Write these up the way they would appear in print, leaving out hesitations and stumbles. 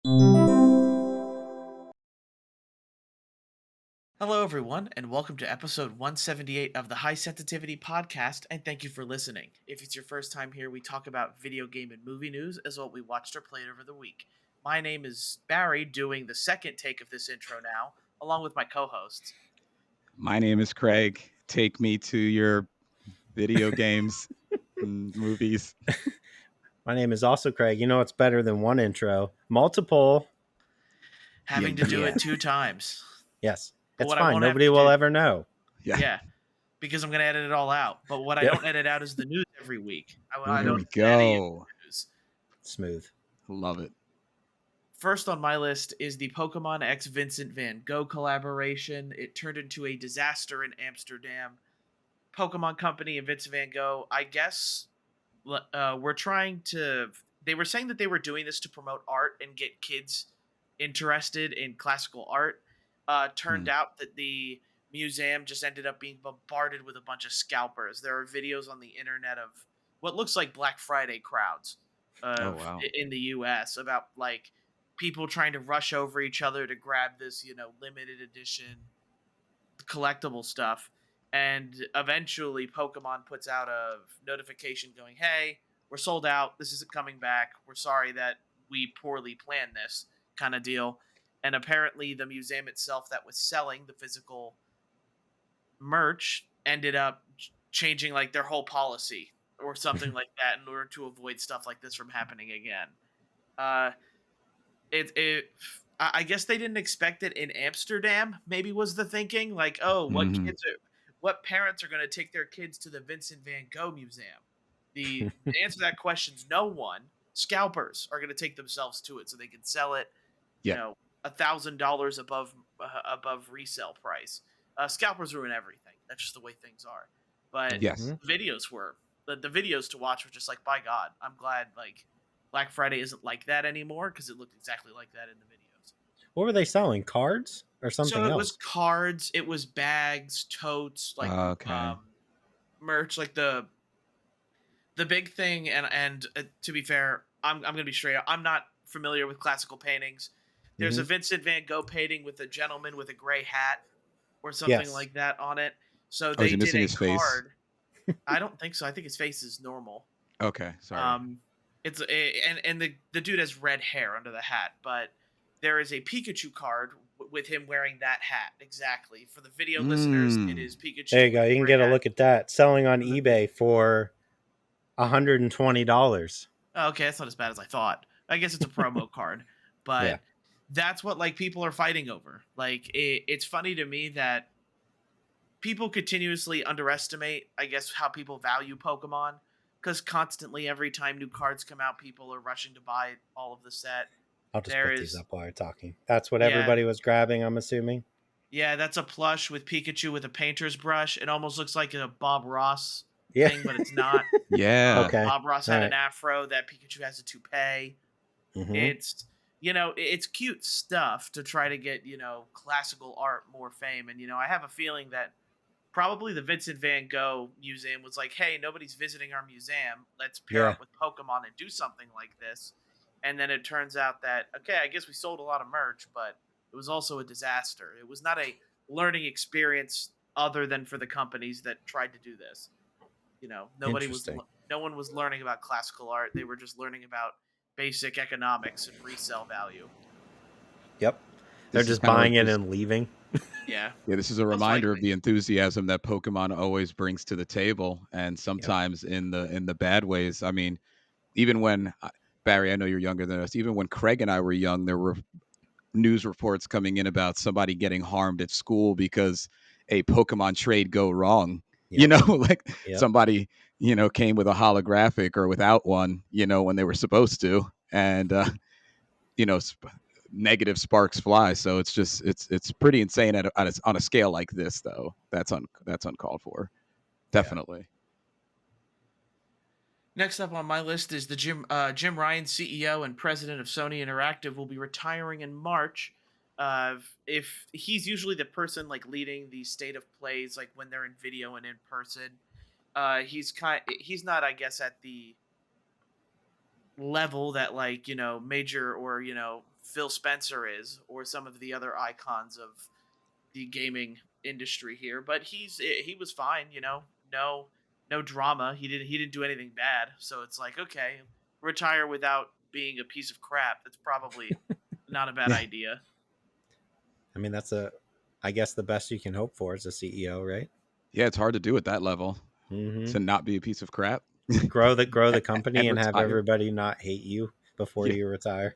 Hello, everyone, and welcome to episode 178 of the High Sensitivity Podcast, and thank you for listening. If it's your first time here, we talk about video game and movie news as what we watched or played over the week. My name is Barry, doing the second take of this intro now, along with my co-hosts. My name is Craig. Take me to your video games and movies. My name is also Craig. You know it's better than one intro. Multiple. Having to do it 2 times. Yes. But It's what I fine. won't have Nobody to will do- ever know. Yeah, because I'm going to edit it all out. But what I Yep. don't edit out is the news every week. I There don't we edit any go. news. Smooth. Love it. First on my list is the Pokemon X Vincent Van Gogh collaboration. It turned into a disaster in Amsterdam. Pokemon Company and Vincent Van Gogh, I guess, were trying to. They were saying that they were doing this to promote art and get kids interested in classical art. Turned out that the museum just ended up being bombarded with a bunch of scalpers. There are videos on the internet of what looks like Black Friday crowds wow. in the U.S. about like people trying to rush over each other to grab this, limited edition collectible stuff. And eventually Pokemon puts out a notification going, hey, we're sold out. This isn't coming back. We're sorry that we poorly planned this kind of deal. And apparently the museum itself that was selling the physical merch ended up changing like their whole policy or something like that in order to avoid stuff like this from happening again. I guess they didn't expect it in Amsterdam. Maybe was the thinking like, oh, what parents are going to take their kids to the Vincent Van Gogh Museum? The answer to that question is no one. Scalpers are going to take themselves to it so they can sell it, $1,000 above resale price. Scalpers ruin everything. That's just the way things are. But Yes. videos were the videos to watch were just like, by God, I'm glad like Black Friday isn't like that anymore because it looked exactly like that in the videos. What were they selling? Cards or something So it else? was cards, it was bags, totes, like merch. Like the big thing, and to be fair, I'm gonna be straight up. I'm not familiar with classical paintings. There's a Vincent Van Gogh painting with a gentleman with a gray hat or something like that on it. So they did a card. I don't think so. I think his face is normal. Okay, sorry. It's and the dude has red hair under the hat, but there is a Pikachu card with him wearing that hat exactly. For the video listeners, it is Pikachu. There you go. You can get a look at that. Selling on eBay for $120. Okay, that's not as bad as I thought. I guess it's a promo card, but that's what like people are fighting over. Like it's funny to me that people continuously underestimate, I guess, how people value Pokemon. Because constantly, every time new cards come out, people are rushing to buy all of the set. I'll just put these up while you're talking. That's what everybody was grabbing, I'm assuming. Yeah, that's a plush with Pikachu with a painter's brush. It almost looks like a Bob Ross thing, but it's not. Okay. Bob Ross had an afro. That Pikachu has a toupee. It's it's cute stuff to try to get classical art more fame. And I have a feeling that probably the Vincent Van Gogh Museum was like, hey, nobody's visiting our museum. Let's pair up with Pokemon and do something like this. And then it turns out that, okay, I guess we sold a lot of merch, but it was also a disaster. It was not a learning experience other than for the companies that tried to do this. No one was learning about classical art. They were just learning about basic economics and resale value. Yep. They're just buying it and leaving. Yeah. This is a reminder of the enthusiasm that Pokemon always brings to the table, and sometimes in the bad ways. I mean, even when Barry, I know you're younger than us. Even when Craig and I were young, there were news reports coming in about somebody getting harmed at school because a Pokemon trade go wrong. Somebody came with a holographic or without one, when they were supposed to, and negative sparks fly. So it's just it's pretty insane on a scale like this, though. That's uncalled for, definitely. Next up on my list is the Jim Ryan, CEO and president of Sony Interactive, will be retiring in March. If he's usually the person like leading the state of plays, like when they're in video and in person, he's not, I guess, at the level that, like, Major or Phil Spencer is, or some of the other icons of the gaming industry here. But he was fine, no drama. He didn't do anything bad. So it's like, okay, retire without being a piece of crap. That's probably not a bad Yeah. idea. I mean, I guess the best you can hope for as a CEO, right? Yeah, it's hard to do at that level Mm-hmm. to not be a piece of crap. Grow the company And and have retire. everybody not hate you before Yeah. you retire.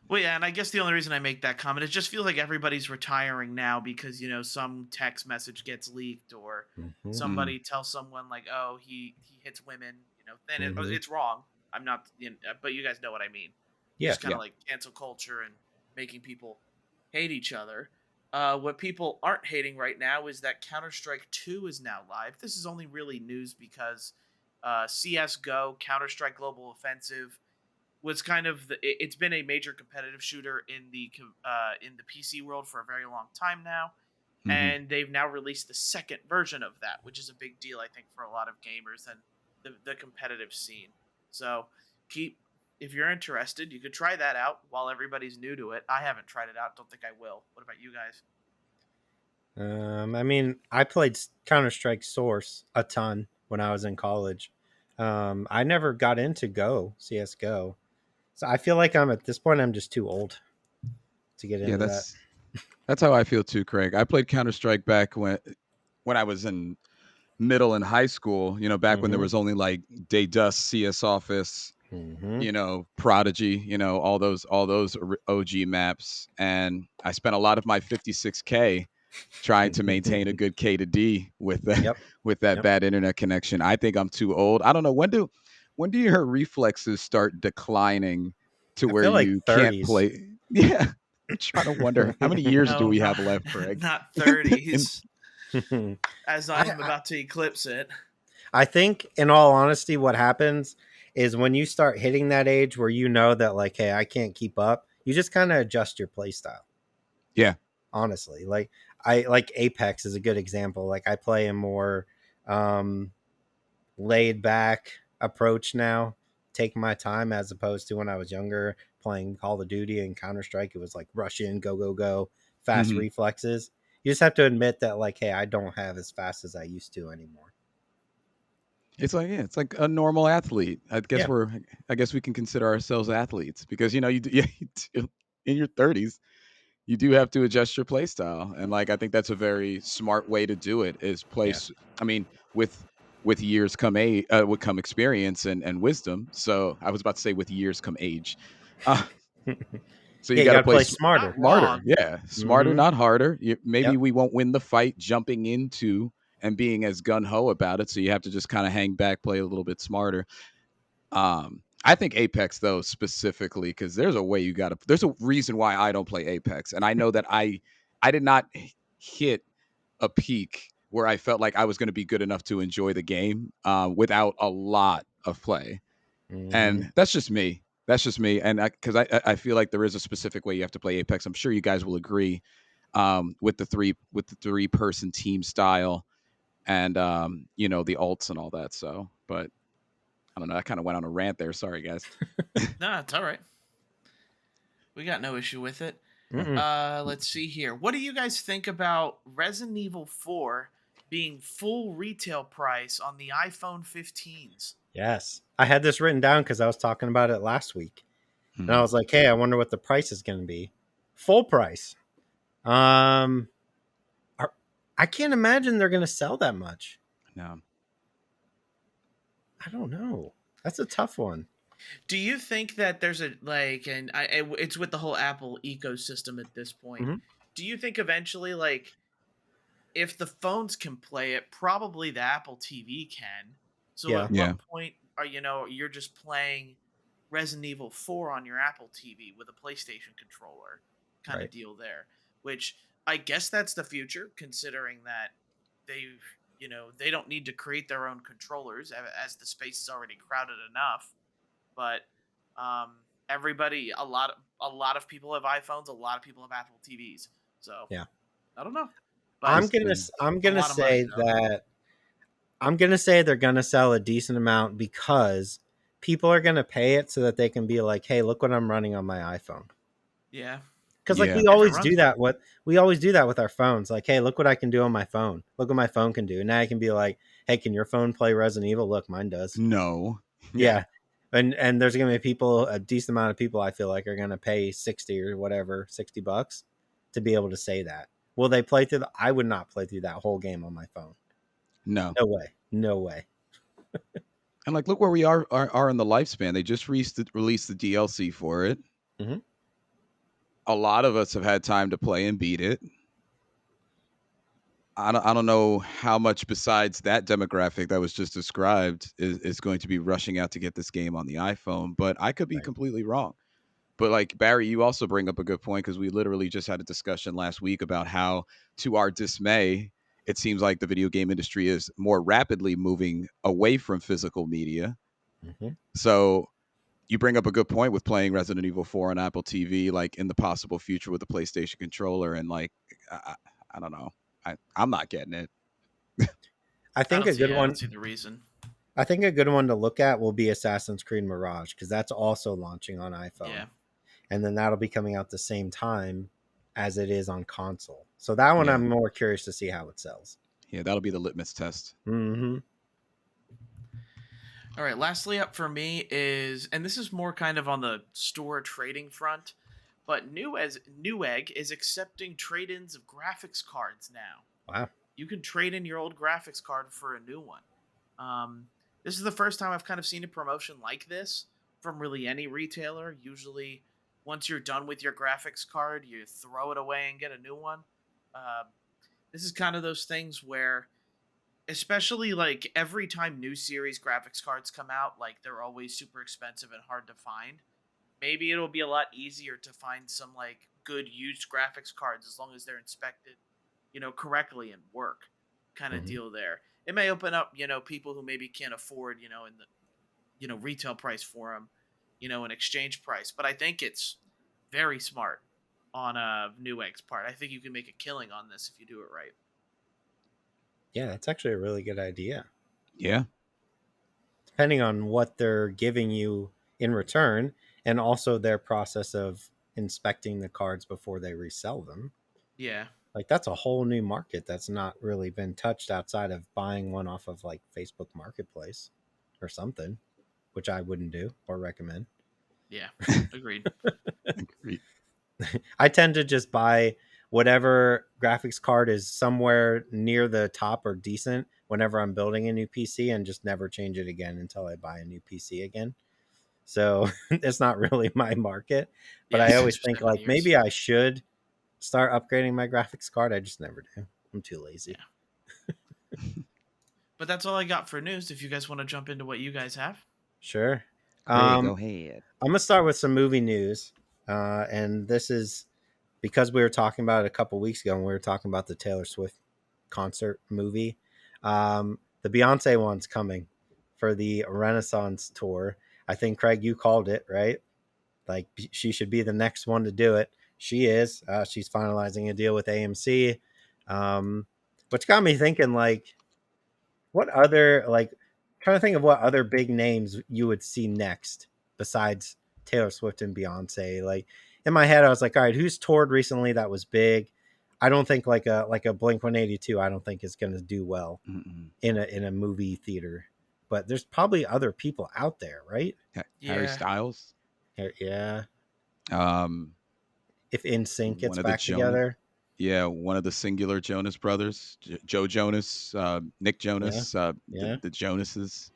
Well, yeah, and I guess the only reason I make that comment, it just feels like everybody's retiring now because some text message gets leaked, or Mm-hmm. somebody tells someone like, "Oh, he hits women," then Mm-hmm. it's wrong. I'm not, but you guys know what I mean. Yeah. Just kind of like cancel culture and making people hate each other. What people aren't hating right now is that Counter-Strike 2 is now live. This is only really news because CS:GO, Counter-Strike Global Offensive, was kind of it's been a major competitive shooter in the PC world for a very long time now, Mhm. and they've now released the second version of that, which is a big deal, I think, for a lot of gamers and the competitive scene. So keep if you're interested, you could try that out while everybody's new to it. I haven't tried it out. Don't think I will. What about you guys? I mean, I played Counter-Strike Source a ton when I was in college. I never got into CS:GO. So I feel like I'm at this point, I'm just too old to get Yeah, into that. that's how I feel too, Craig. I played Counter Strike back when I was in middle and high school. Back when there Mm-hmm. was only like Day Dust, CS Office, Mm-hmm. Prodigy, all those OG maps, and I spent a lot of my 56K trying to maintain a good K to D with that Yep. with that Yep. bad internet connection. I think I'm too old. I don't know when do your reflexes start declining to I where feel like you can't 30s. play? Yeah, I'm trying to wonder how many years do No, we not have left, Craig? not In- 30s, as I, I'm I about to eclipse it. I think, in all honesty, what happens is when you start hitting that age where you know that, like, hey, I can't keep up, you just kind of adjust your play style. yeah, Honestly, like I like Apex is a good example. Like I play a more um, laid back approach now, take my time as opposed to when I was younger playing Call of Duty and Counter Strike. It was like rush in, go go go, fast hmm reflexes. You just have to admit that, like, hey, I don't have as fast as I used to anymore. it's like a normal athlete. Yeah, I guess we can consider ourselves athletes because yeah, in your 30s you do have to adjust your play style, and like I think that's a very smart way to do it is yeah. place. I mean, with years come would come experience and wisdom. So I was about to say with years come age. uh, so you Yeah, you got to got to play play smarter. Not smarter. wrong. Yeah, smarter, Mm-hmm. not harder. Maybe Yep. we won't win the fight jumping into and being as gun-ho about it, so you have to just kind of hang back, play a little bit smarter. I think Apex though specifically because there's a reason why I don't play Apex, and I know that I did not hit a peak where I felt like I was going to be good enough to enjoy the game without a lot of play, Mm-hmm. and that's just me. That's just me, and because I feel like there is a specific way you have to play Apex. I'm sure you guys will agree with the 3-person team style and the ults and all that. So, but I don't know. I kind of went on a rant there. Sorry, guys. No, it's all right. We got no issue with it. Mm-mm. Let's see here. What do you guys think about Resident Evil 4 being full retail price on the iPhone 15s? Yes, I had this written down because I was talking about it last week, and I Hmm. was like, hey, I wonder what the price is going to be. Full price. Um, are, I can't imagine they're going to sell that much. No. I don't know. That's a tough one. Do you think that there's a and it's with the whole Apple ecosystem at this point? Mm-hmm. Do you think eventually, like, if the phones can play it, probably the Apple TV can? So Yeah. at Yeah. what point are you're just playing Resident Evil 4 on your Apple TV with a PlayStation controller kind of Right. deal there? Which I guess that's the future, considering that they've they don't need to create their own controllers as the space is already crowded enough. But everybody, a lot of people have iPhones, a lot of people have Apple TVs. So Yeah. I don't know, but I'm That's gonna true. I'm it's a gonna lot of money say though. that I'm gonna say they're gonna sell a decent amount because people are going to pay it so that they can be like, hey, look what I'm running on my iPhone. Yeah. Because like Yeah. we always do that. We always do that with our phones. Like, hey, look what I can do on my phone. Look what my phone can do. And now I can be like, hey, can your phone play Resident Evil? Look, mine does. No. Yeah. And there's gonna be people, a decent amount of people I feel like are gonna pay 60 or whatever, $60 to be able to say that. Will they play through I would not play through that whole game on my phone. No. No way. No way. And like, look where we are in the lifespan. They just released the DLC for it. Mm-hmm. A lot of us have had time to play and beat it. I don't know how much besides that demographic that was just described is going to be rushing out to get this game on the iPhone, but I could be completely wrong. But like Barry, you also bring up a good point because we literally just had a discussion last week about how, to our dismay, it seems like the video game industry is more rapidly moving away from physical media. Mm-hmm. So you bring up a good point with playing Resident Evil 4 on Apple TV, like in the possible future with the PlayStation controller, and like I don't know. I'm not getting it. I think a good I one. don't see the reason. I think a good one to look at will be Assassin's Creed Mirage because that's also launching on iPhone. Yeah. And then that'll be coming out the same time as it is on console. So that one I'm more curious to see how it sells. Yeah, that'll be the litmus test. Mm-hmm. All right, lastly up for me is, and this is more kind of on the store trading front, but Newegg is accepting trade-ins of graphics cards now. Wow. You can trade in your old graphics card for a new one. This is the first time I've kind of seen a promotion like this from really any retailer. Usually, once you're done with your graphics card, you throw it away and get a new one. This is kind of those things where, especially like every time new series graphics cards come out, like they're always super expensive and hard to find. Maybe it'll be a lot easier to find some like good used graphics cards as long as they're inspected, correctly and work kind of deal there. It may open up, people who maybe can't afford, in the, retail price for them, an exchange price. But I think it's very smart on Newegg's part. I think you can make a killing on this if you do it right. Yeah, that's actually a really good idea. Yeah. Depending on what they're giving you in return and also their process of inspecting the cards before they resell them. Yeah. Like that's a whole new market that's not really been touched outside of buying one off of like Facebook Marketplace or something, which I wouldn't do or recommend. Yeah, agreed. Agreed. I tend to just buy whatever graphics card is somewhere near the top or decent whenever I'm building a new PC and just never change it again until I buy a new PC again. So it's not really my market, but I always think like maybe I should start upgrading my graphics card. I just never do. I'm too lazy. Yeah. But that's all I got for news. If you guys want to jump into what you guys have. Sure. Go ahead. I'm going to start with some movie news. And this is because we were talking about it a couple weeks ago when we were talking about the Taylor Swift concert movie. The Beyonce one's coming for the Renaissance tour. I think, Craig, you called it, right? Like she should be the next one to do it. She is. She's finalizing a deal with AMC, which got me thinking, like, what other, like, trying to think of what other big names you would see next besides Taylor Swift and Beyonce. Like in my head, I was like, all right, who's toured recently that was big? I don't think like a Blink-182. I don't think is going to do well in a movie theater. But there's probably other people out there, right? Harry Styles. Yeah. If NSYNC gets back together. Yeah, one of the singular Jonas brothers, Joe Jonas, Nick Jonas, the Jonases,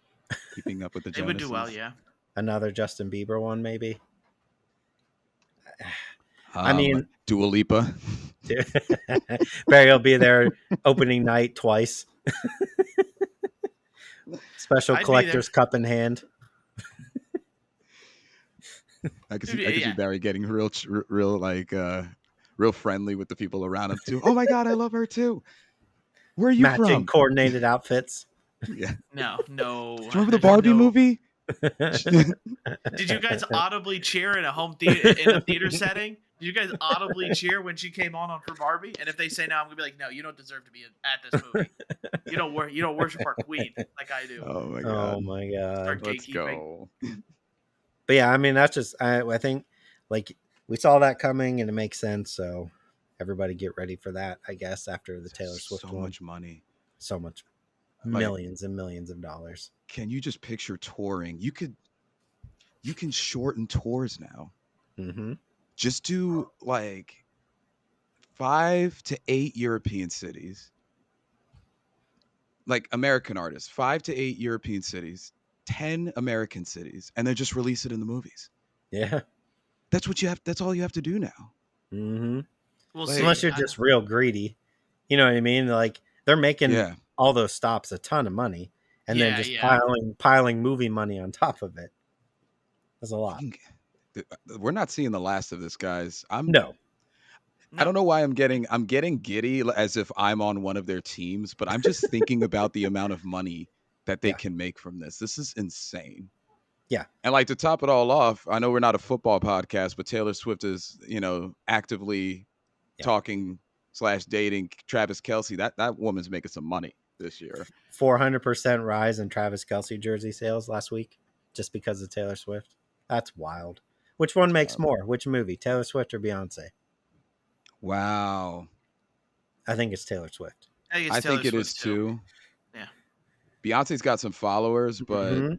keeping up with the Jonases. They would do well, yeah. Another Justin Bieber one, maybe. I mean, Dua Lipa. Barry will be there opening night twice. Special collector's cup in hand. I can see Barry getting real friendly with the people around him too. Oh my God, I love her too. Where are you from? Matching coordinated outfits. Yeah. No. Do you remember the Barbie movie? Did you guys audibly cheer in a home theater in a theater setting? you guys audibly cheer when she came on for Barbie? And if they say no, I'm gonna be like, no, you don't deserve to be at this movie. You don't worship our queen like I do. Oh my Oh god. my god. Start Let's gatekeeping. go. But yeah, I mean, that's just I think like we saw that coming and it makes sense. So everybody get ready for that, I guess, after the Taylor Swift So one. much money. So much, Like, millions and millions of dollars. can you just picture touring? You can shorten tours now. Mm-hmm. Just do like 5 to 8 European cities. Like American artists, 5 to 8 European cities, 10 American cities, and then just release it in the movies. Yeah. That's what you have. That's all you have to do now. Mm-hmm. We'll Like, see. Unless you're just real greedy, you know what I mean? Like they're making Yeah. all those stops a ton of money, and then just piling movie money on top of it. That's a lot. We're not seeing the last of this, guys. No. I don't know why I'm getting giddy as if I'm on one of their teams, but I'm just thinking about the amount of money that they can make from this. This is insane. Yeah. And like to top it all off, I know we're not a football podcast, but Taylor Swift is, actively talking / dating Travis Kelce. That woman's making some money this year. 400% rise in Travis Kelce jersey sales last week just because of Taylor Swift. That's wild. Which one makes more? Which movie? Taylor Swift or Beyonce? Wow. I think it's Taylor Swift. I think it is too. Yeah. Beyonce's got some followers, but Mm-hmm.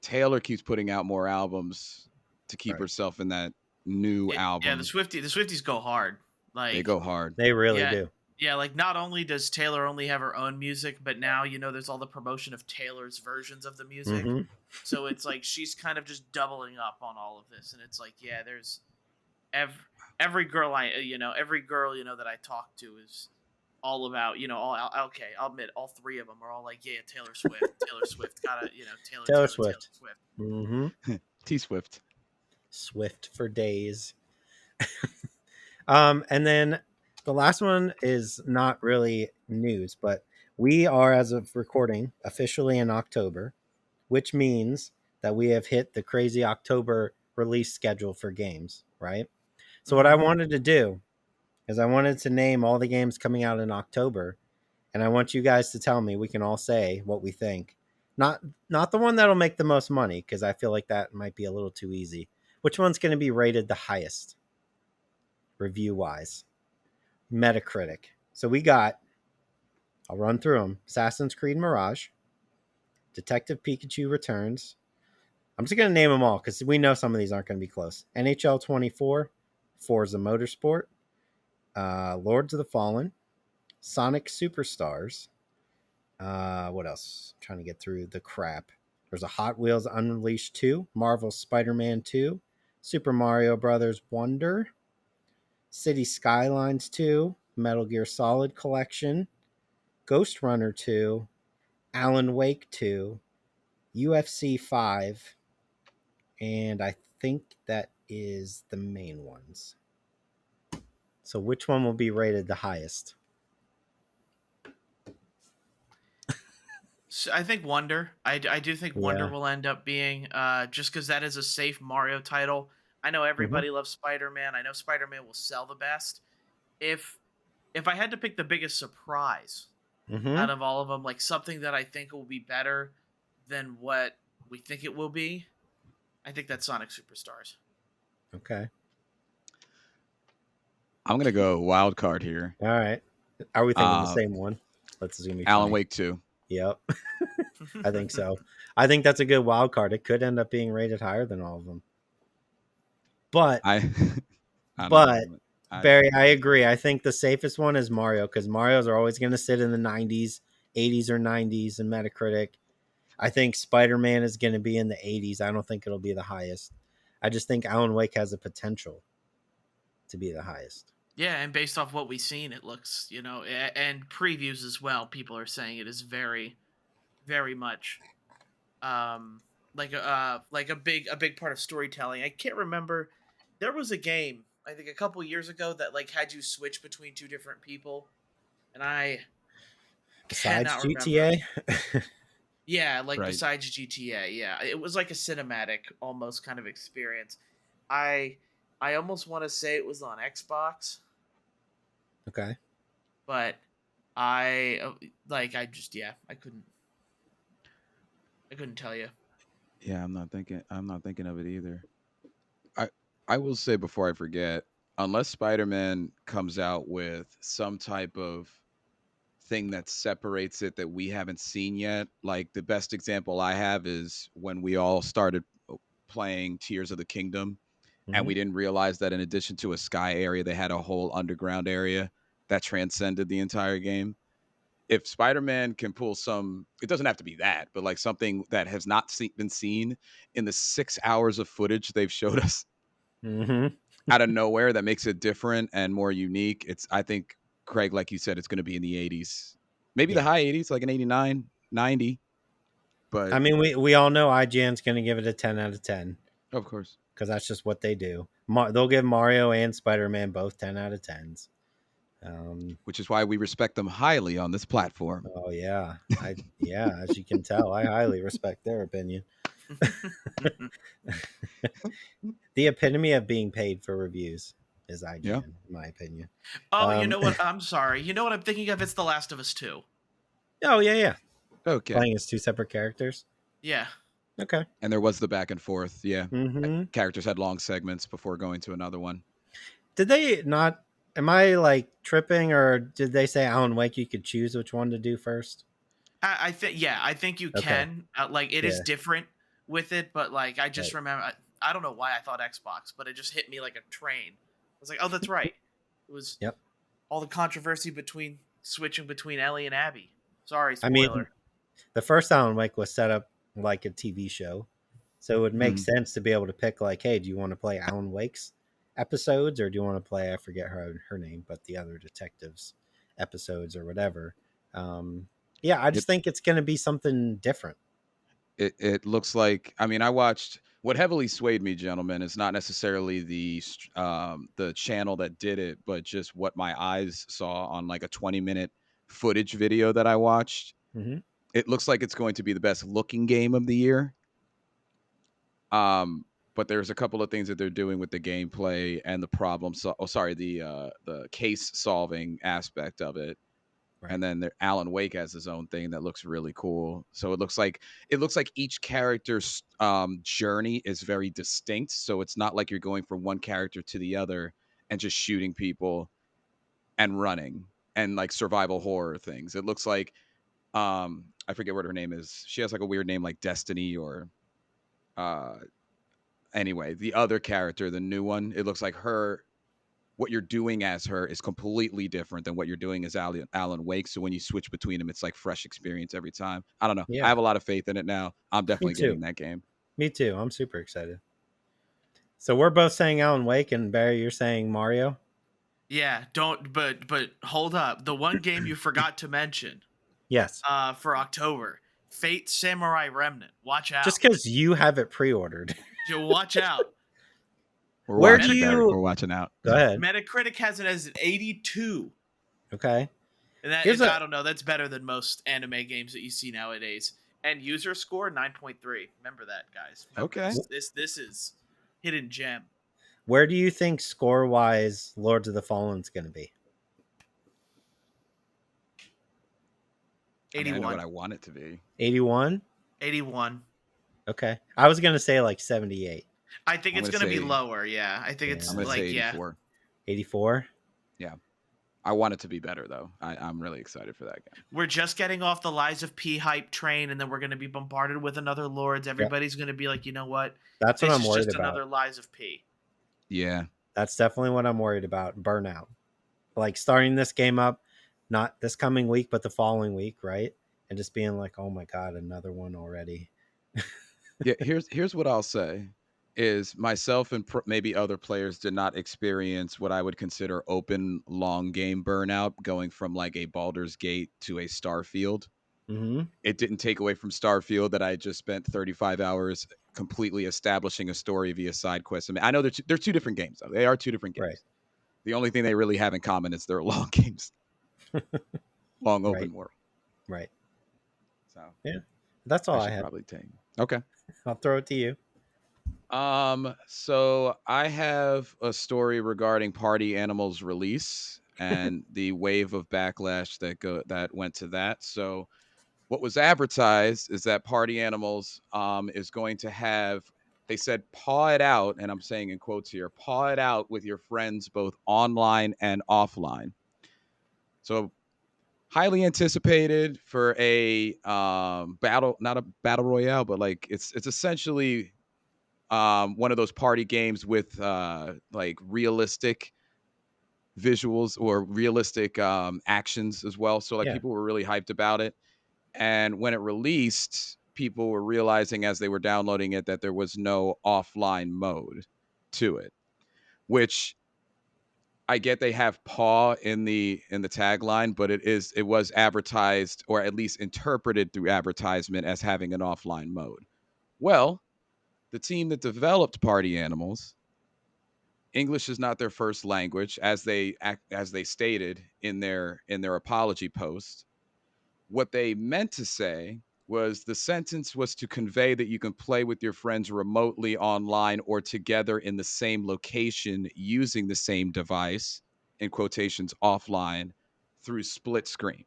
Taylor keeps putting out more albums to keep herself in that new album. Yeah, the Swifties go hard. Like they go hard. They really do. Yeah, like not only does Taylor only have her own music, but now there's all the promotion of Taylor's versions of the music. Mm-hmm. So it's like she's kind of just doubling up on all of this, and it's like, yeah, there's every girl that I talk to is all about okay, I'll admit all three of them are all like, yeah, Taylor Swift, Taylor Swift, gotta Taylor Swift. Mm-hmm. T Swift, Swift for days. And then the last one is not really news, but we are, as of recording, officially in October, which means that we have hit the crazy October release schedule for games, right? So what I wanted to do is I wanted to name all the games coming out in October, and I want you guys to tell me, we can all say what we think. Not the one that'll make the most money, because I feel like that might be a little too easy. Which one's going to be rated the highest review-wise? Metacritic. So we got, I'll run through them: Assassin's Creed Mirage, Detective Pikachu Returns. I'm just going to name them all because we know some of these aren't going to be close. NHL 24, Forza Motorsport, Lords of the Fallen, Sonic Superstars. What else? I'm trying to get through the crap. There's a Hot Wheels Unleashed 2, Marvel Spider-Man 2, Super Mario Brothers Wonder, City Skylines 2, Metal Gear Solid Collection, Ghost Runner 2, Alan Wake 2, UFC 5, and I think that is the main ones. So which one will be rated the highest? So I think Wonder. I do think Wonder will end up being just because that is a safe Mario title. I know everybody loves Spider-Man. I know Spider-Man will sell the best. If I had to pick the biggest surprise out of all of them, like something that I think will be better than what we think it will be, I think that's Sonic Superstars. Okay. I'm gonna go wild card here. All right. Are we thinking the same one? Let's zoom in. Alan Wake 2. Yep. I think so. I think that's a good wild card. It could end up being rated higher than all of them. But Barry, I agree. I think the safest one is Mario, because Marios are always going to sit in the 90s, 80s or 90s in Metacritic. I think Spider-Man is going to be in the 80s. I don't think it'll be the highest. I just think Alan Wake has a potential to be the highest. Yeah, and based off what we've seen, it looks, and previews as well, people are saying it is very, very much like a big part of storytelling. I can't remember. There was a game, I think a couple years ago, that like had you switch between two different people, and I besides cannot GTA. Yeah, like besides GTA, yeah, it was like a cinematic almost kind of experience. I I almost want to say it was on Xbox, Okay. but I I just I couldn't tell you. Yeah, I'm not thinking of it either. I I will say before I forget, unless Spider-Man comes out with some type of thing that separates it that we haven't seen yet, like the best example I have is when we all started playing Tears of the Kingdom and Mm-hmm. we didn't realize that in addition to a sky area, they had a whole underground area that transcended the entire game. If Spider-Man can pull some, it doesn't have to be that, but like something that has not been seen in the 6 hours of footage they've showed us Mm-hmm. out of nowhere that makes it different and more unique. It's, I think, Craig, like you said, it's going to be in the 80s, maybe the Yeah. high 80s, like an 89, 90. I But mean, we all know IGN's going to give it a 10 out of 10 of course, because that's just what they do. They'll give Mario and Spider-Man both 10 out of 10s. which is why we respect them highly on this platform. Oh yeah, yeah, as you can tell, I highly respect their opinion. The epitome of being paid for reviews is Yeah. IGN, in my opinion. Oh, you Um, know what? I'm sorry. You know what I'm thinking of? It's The Last of Us 2. oh yeah, yeah, Okay. playing as two separate characters. Yeah. Okay. And there was the back and forth. Yeah. Mm-hmm. Characters had long segments before going to another one. Did they not? Am I like tripping, or did they say Alan Wake you could choose which one to do first? I think I think you Okay. can. Like it is Yeah. different with it, but like I just Right. remember I don't know why I thought Xbox, but it just hit me like a train. I was like, "Oh, that's right." It was Yep. all the controversy between switching between Ellie and Abby. Sorry, I mean, spoiler. the first Alan Wake was set up like a TV show, so it would make Mhm. sense to be able to pick like, hey, do you want to play Alan Wake's episodes, or do you want to play, I forget her name, but the other detectives episodes or whatever. Yeah, I It, just think it's going to be something different. it looks like, I mean, I watched, what heavily swayed me, gentlemen, is not necessarily the channel that did it, but just what my eyes saw on like a 20-minute footage video that I watched. Mm-hmm. It looks like it's going to be the best looking game of the year. Um, but there's a couple of things that they're doing with the gameplay and the problem. The case solving aspect of it. Right. And then Alan Wake has his own thing that looks really cool. So it looks like each character's journey is very distinct. So it's not like you're going from one character to the other and just shooting people and running and like survival horror things. It looks like I forget what her name is. She has like a weird name like Destiny or uh anyway, the other character, the new one, it looks like her, what you're doing as her is completely different than what you're doing as Alan Wake. So when you switch between them, it's like fresh experience every time. I don't know. I Yeah, have a lot of faith in it now. I'm me definitely too. getting that game. Me too. I'm super excited. So we're both saying Alan Wake, and Barry, you're saying Mario. Yeah, don't but hold up. The one game you forgot to mention Yes, for October, Fate Samurai Remnant. Watch just out. because you have it pre-ordered. Watch out. We're Where do watching, Barry. you We're watching out. go ahead? Metacritic has it as an 82. Okay. And that Here's is, a I don't know, that's better than most anime games that you see nowadays. And user score 9.3. Remember that, guys. Remember Okay. this is hidden gem. Where do you think score wise Lords of the Fallen's going to be? I mean, I know 81. what I want it to be. 81. 81. Okay, I was going to say like 78. I think I'm it's gonna going to be say lower, yeah. I think Yeah. it's I'm gonna say like, yeah. 84. 84. Yeah. I want it to be better though. I'm really excited for that game. We're just getting off the Lies of P hype train, and then we're going to be bombarded with another Lords. Yep. Everybody's going to be like, you know what? That's what This I'm is worried just about. another Lies of P. Yeah. That's definitely what I'm worried about. Burnout. Like starting this game up, not this coming week, but the following week, right? And just being like, oh my God, another one already. Yeah, here's what I'll say is myself and maybe other players did not experience what I would consider open long game burnout going from like a Baldur's Gate to a Starfield. Mm-hmm. It didn't take away from Starfield that I just spent 35 hours completely establishing a story via side quests. I mean, I know they're two different games though. They are two different Right. games. The only thing they really have in common is they're long games, long Right. open world. Right. So Yeah. That's all I I should had. probably take. Okay. I'll throw it to you. So I have a story regarding Party Animals release and the wave of backlash that went to that. So what was advertised is that Party Animals is going to have, they said, paw it out, and I'm saying in quotes here, paw it out with your friends both online and offline. So highly anticipated for a battle, not a battle royale, but like it's essentially one of those party games with like realistic visuals or realistic actions as well. So like Yeah. people were really hyped about it. And when it released, people were realizing as they were downloading it that there was no offline mode to it, which I get they have paw in the tagline, but it was advertised or at least interpreted through advertisement as having an offline mode. Well, the team that developed Party Animals, English is not their first language, as they stated in their apology post. What they meant to say was the sentence was to convey that you can play with your friends remotely online or together in the same location using the same device, in quotations, offline through split screen.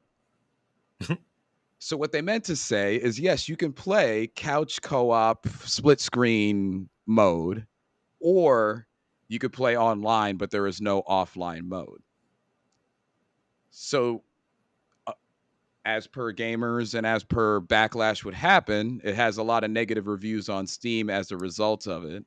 So what they meant to say is yes, you can play couch co-op split screen mode, or you could play online, but there is no offline mode. So as per gamers and as per backlash would happen, it has a lot of negative reviews on Steam as a result of it,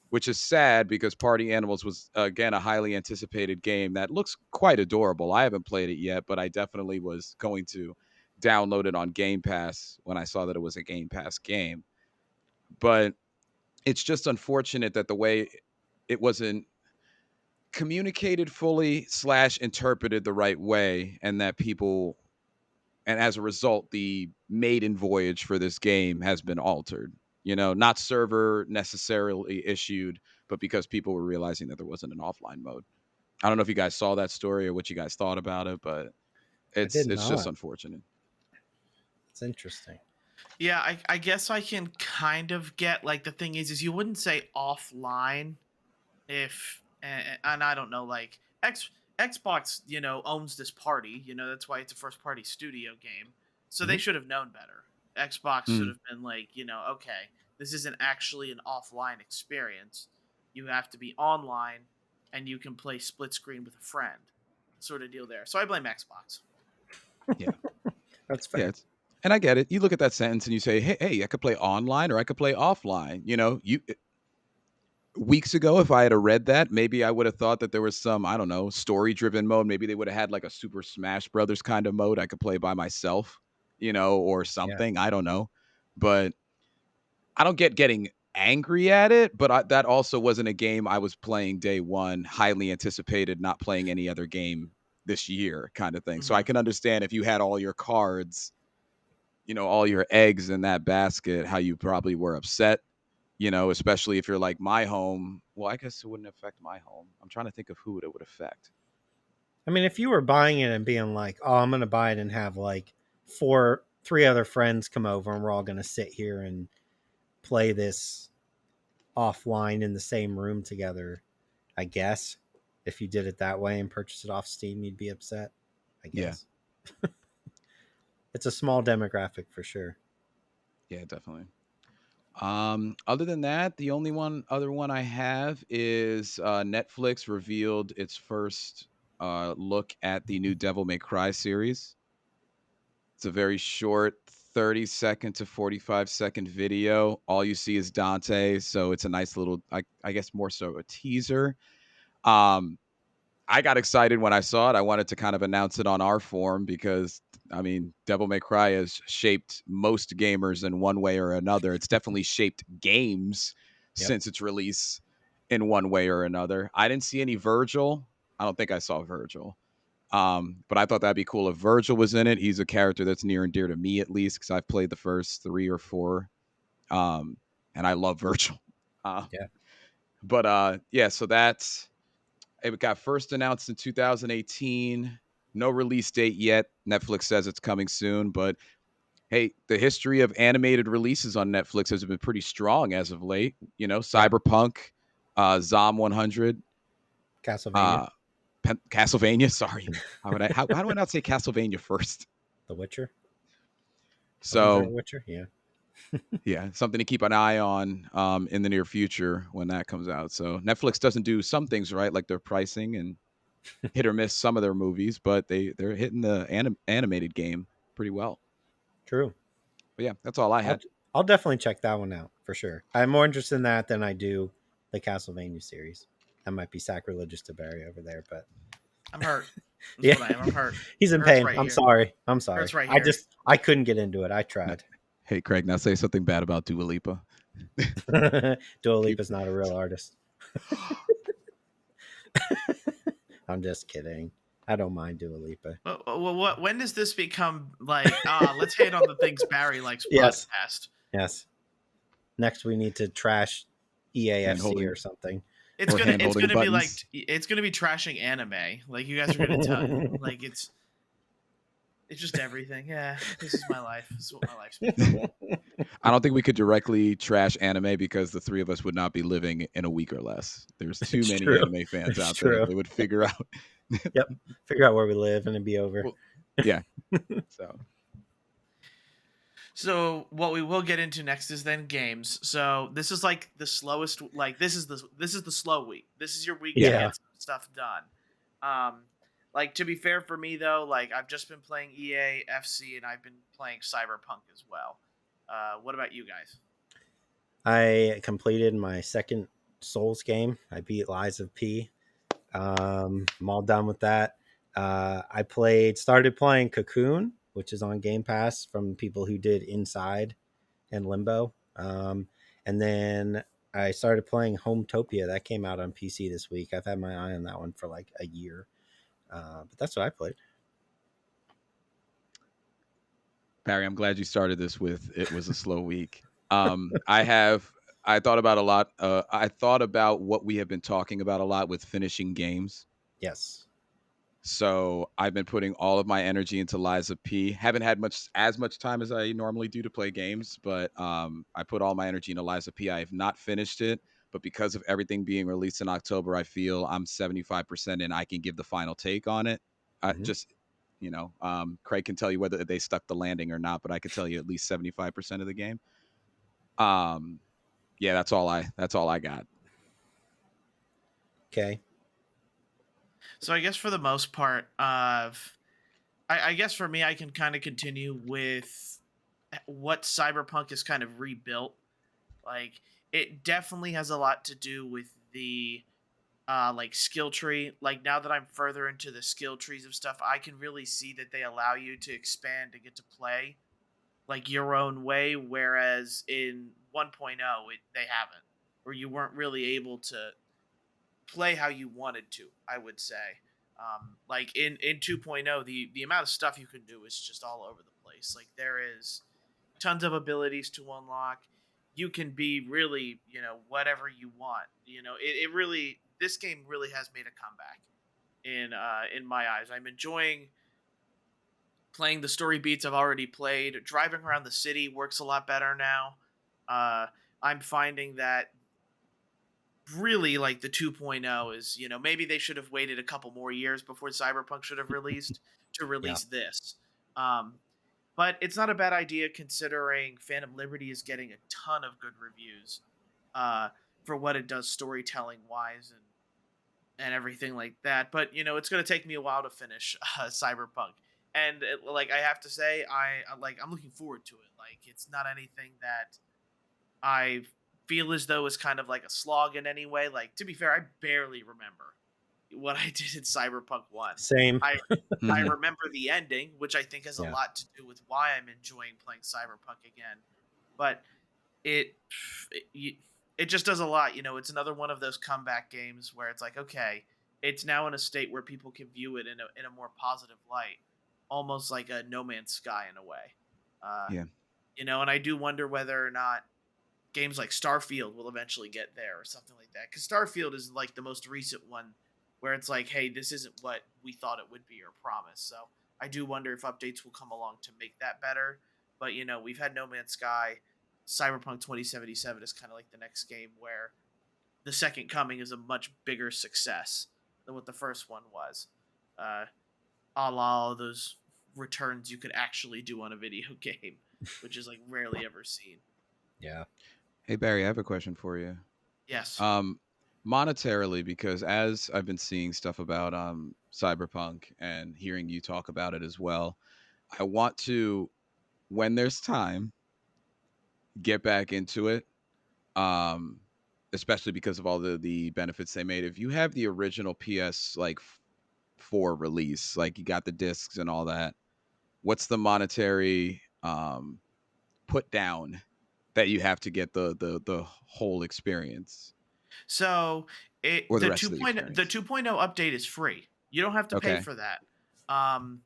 which is sad because Party Animals was, again, a highly anticipated game that looks quite adorable. I haven't played it yet, but I definitely was going to download it on Game Pass when I saw that it was a Game Pass game. But it's just unfortunate that the way it wasn't communicated fully / interpreted the right way, and that people, and as a result, the maiden voyage for this game has been altered. You know, not server necessarily issued, but because people were realizing that there wasn't an offline mode. I don't know if you guys saw that story or what you guys thought about it, but I did it's just not. unfortunate. It's interesting. Yeah, I guess I can kind of get, like, the thing is you wouldn't say offline if, and I don't know, like, Xbox, owns this party, that's why it's a first party studio game. So they Mhm. should have known better. Xbox should Mm, have been like, okay, this isn't actually an offline experience. You have to be online and you can play split screen with a friend. Sort of deal there. So I blame Xbox. yeah, That's yeah. fair. And I get it. You look at that sentence and you say, hey, I could play online or I could play offline. You know, weeks ago, if I had read that, maybe I would have thought that there was some, I don't know, story driven mode. Maybe they would have had like a Super Smash Brothers kind of mode I could play by myself, or Yeah. something. I don't know. But I don't get getting angry at it. But that also wasn't a game I was playing day one, highly anticipated, not playing any other game this year kind of thing. So I Mm-hmm. can understand if you had all your cards, all your eggs in that basket, how you probably were upset, especially if you're like my home. Well, I guess it wouldn't affect my home. I'm trying to think of who it would affect. I mean, if you were buying it and being like, "Oh, I'm going to buy it and have like three other friends come over and we're all going to sit here and play this offline in the same room together," I guess if you did it that way and purchased it off Steam, you'd be upset. I Yeah. guess it's a small demographic for sure. Yeah, definitely. Other than that, the only other one I have is Netflix revealed its first look at the new Devil May Cry series. It's a very short 30-second to 45-second video. All you see is Dante, so it's a nice little, I guess more so a teaser. Um, I got excited when I saw it. I wanted to kind of announce it on our forum because, I mean, Devil May Cry has shaped most gamers in one way or another. It's definitely shaped games Yep. since its release in one way or another. I didn't see any Virgil. I don't think I saw Virgil. But I thought that'd be cool if Virgil was in it. He's a character that's near and dear to me, at least, because I've played the first 3 or 4. And I love Virgil. Uh, Yeah. but yeah, so that's it got first announced in 2018. No release date yet. Netflix says it's coming soon, but Hey, the history of animated releases on Netflix has been pretty strong as of late. You know, Yeah. Cyberpunk, Zom 100, Castlevania, uh, Castlevania. Sorry, how do I not say Castlevania first? The Witcher. Wasn't there a So Witcher? Yeah. yeah, something to keep an eye on in the near future when that comes out. So Netflix doesn't do some things right, like their pricing and hit or miss some of their movies, but they're hitting the animated game pretty well. True. But yeah, that's all I I'll had. I'll definitely check that one out for sure. I'm more interested in that than I do the Castlevania series. That might be sacrilegious to Barry over there, but I'm hurt. That's yeah, what I am. I'm hurt. he's It in hurts pain. right I'm here. sorry. I'm Hurts sorry. right here. I couldn't get into it. I No, tried. hey, Craig, now say something bad about Dua Lipa. Dua Keep. Lipa's not a real artist. I'm just kidding. I don't mind Dua Lipa. What? When does this become like? Let's hate on the things Barry likes Yes. podcast. Yes. Next, we need to trash Hand EAFC or holding something. It's or gonna hand it's holding gonna be like buttons. it's gonna be trashing anime. Like you guys are gonna tell like it's just everything. Yeah, this is my life. This is what my life's become. I don't think we could directly trash anime because the three of us would not be living in a week or less. There's too It's many true. anime fans It's out there. true. They would figure out. Yep. Figure out where we live and it'd be over. Well, yeah. So So what we will get into next is then games. So this is like the slowest. Like this is the slow week. This is your week to Yeah. get stuff done. Like to be fair for me though, like I've just been playing EA FC and I've been playing Cyberpunk as well. What about you guys? I completed my second Souls game. I beat Lies of P. I'm all done with that. Started playing Cocoon, which is on Game Pass from people who did Inside and Limbo. And then I started playing Hometopia. That came out on PC this week. I've had my eye on that one for like a year. But that's what I played. Barry, I'm glad you started this with it was a slow week. I thought about a lot. I thought about what we have been talking about a lot with finishing games. Yes. So I've been putting all of my energy into Liza P. Haven't had as much time as I normally do to play games, but I put all my energy into Liza P. I have not finished it, but because of everything being released in October, I feel I'm 75% and I can give the final take on it. Mm-hmm. Just Craig can tell you whether they stuck the landing or not, but I could tell you at least 75% of the game. Yeah, that's all I got. Okay. So I guess for the most part, I guess for me, I can kind of continue with what Cyberpunk is kind of rebuilt. Like it definitely has a lot to do with the like skill tree. Like now that I'm further into the skill trees of stuff, I can really see that they allow you to expand to get to play like your own way, whereas in 1.0 they haven't, or you weren't really able to play how you wanted to, I would say. Like in 2.0, the amount of stuff you can do is just all over the place. Like there is tons of abilities to unlock. You can be really, whatever you want. It really, this game really has made a comeback in my eyes. I'm enjoying playing the story beats I've already played. Driving around the city works a lot better now. Uh, I'm finding that really like the 2.0 is, maybe they should have waited a couple more years before Cyberpunk should have released to Yeah. release this. But it's not a bad idea considering Phantom Liberty is getting a ton of good reviews for what it does storytelling wise and everything like that. But it's going to take me a while to finish Cyberpunk, and like I have to say, I'm looking forward to it. Like it's not anything that I feel as though it's kind of like a slog in any way. Like to be fair, I barely remember what I did in Cyberpunk 1. Same. I remember the ending, which I think has a Yeah. lot to do with why I'm enjoying playing Cyberpunk again. But it it just does a lot. It's another one of those comeback games where it's like, okay, it's now in a state where people can view it in a more positive light, almost like a No Man's Sky in a way. Yeah. And I do wonder whether or not games like Starfield will eventually get there or something like that. Because Starfield is like the most recent one where it's like, hey, this isn't what we thought it would be or promised. So I do wonder if updates will come along to make that better. But we've had No Man's Sky. Cyberpunk 2077 is kind of like the next game where the Second Coming is a much bigger success than what the first one was. A la all those returns you could actually do on a video game, which is like rarely ever seen. Yeah. Hey Barry, I have a question for you. Yes. Monetarily, because as I've been seeing stuff about Cyberpunk and hearing you talk about it as well, I want to, when there's time, get back into it. Especially because of all the benefits they made. If you have the original PS like 4 release, like you got the discs and all that, what's the monetary put down that you have to get the whole experience? So Or the the rest of the 2.0 the experience? 2.0 update is free. You don't have to pay Okay, for that. Um,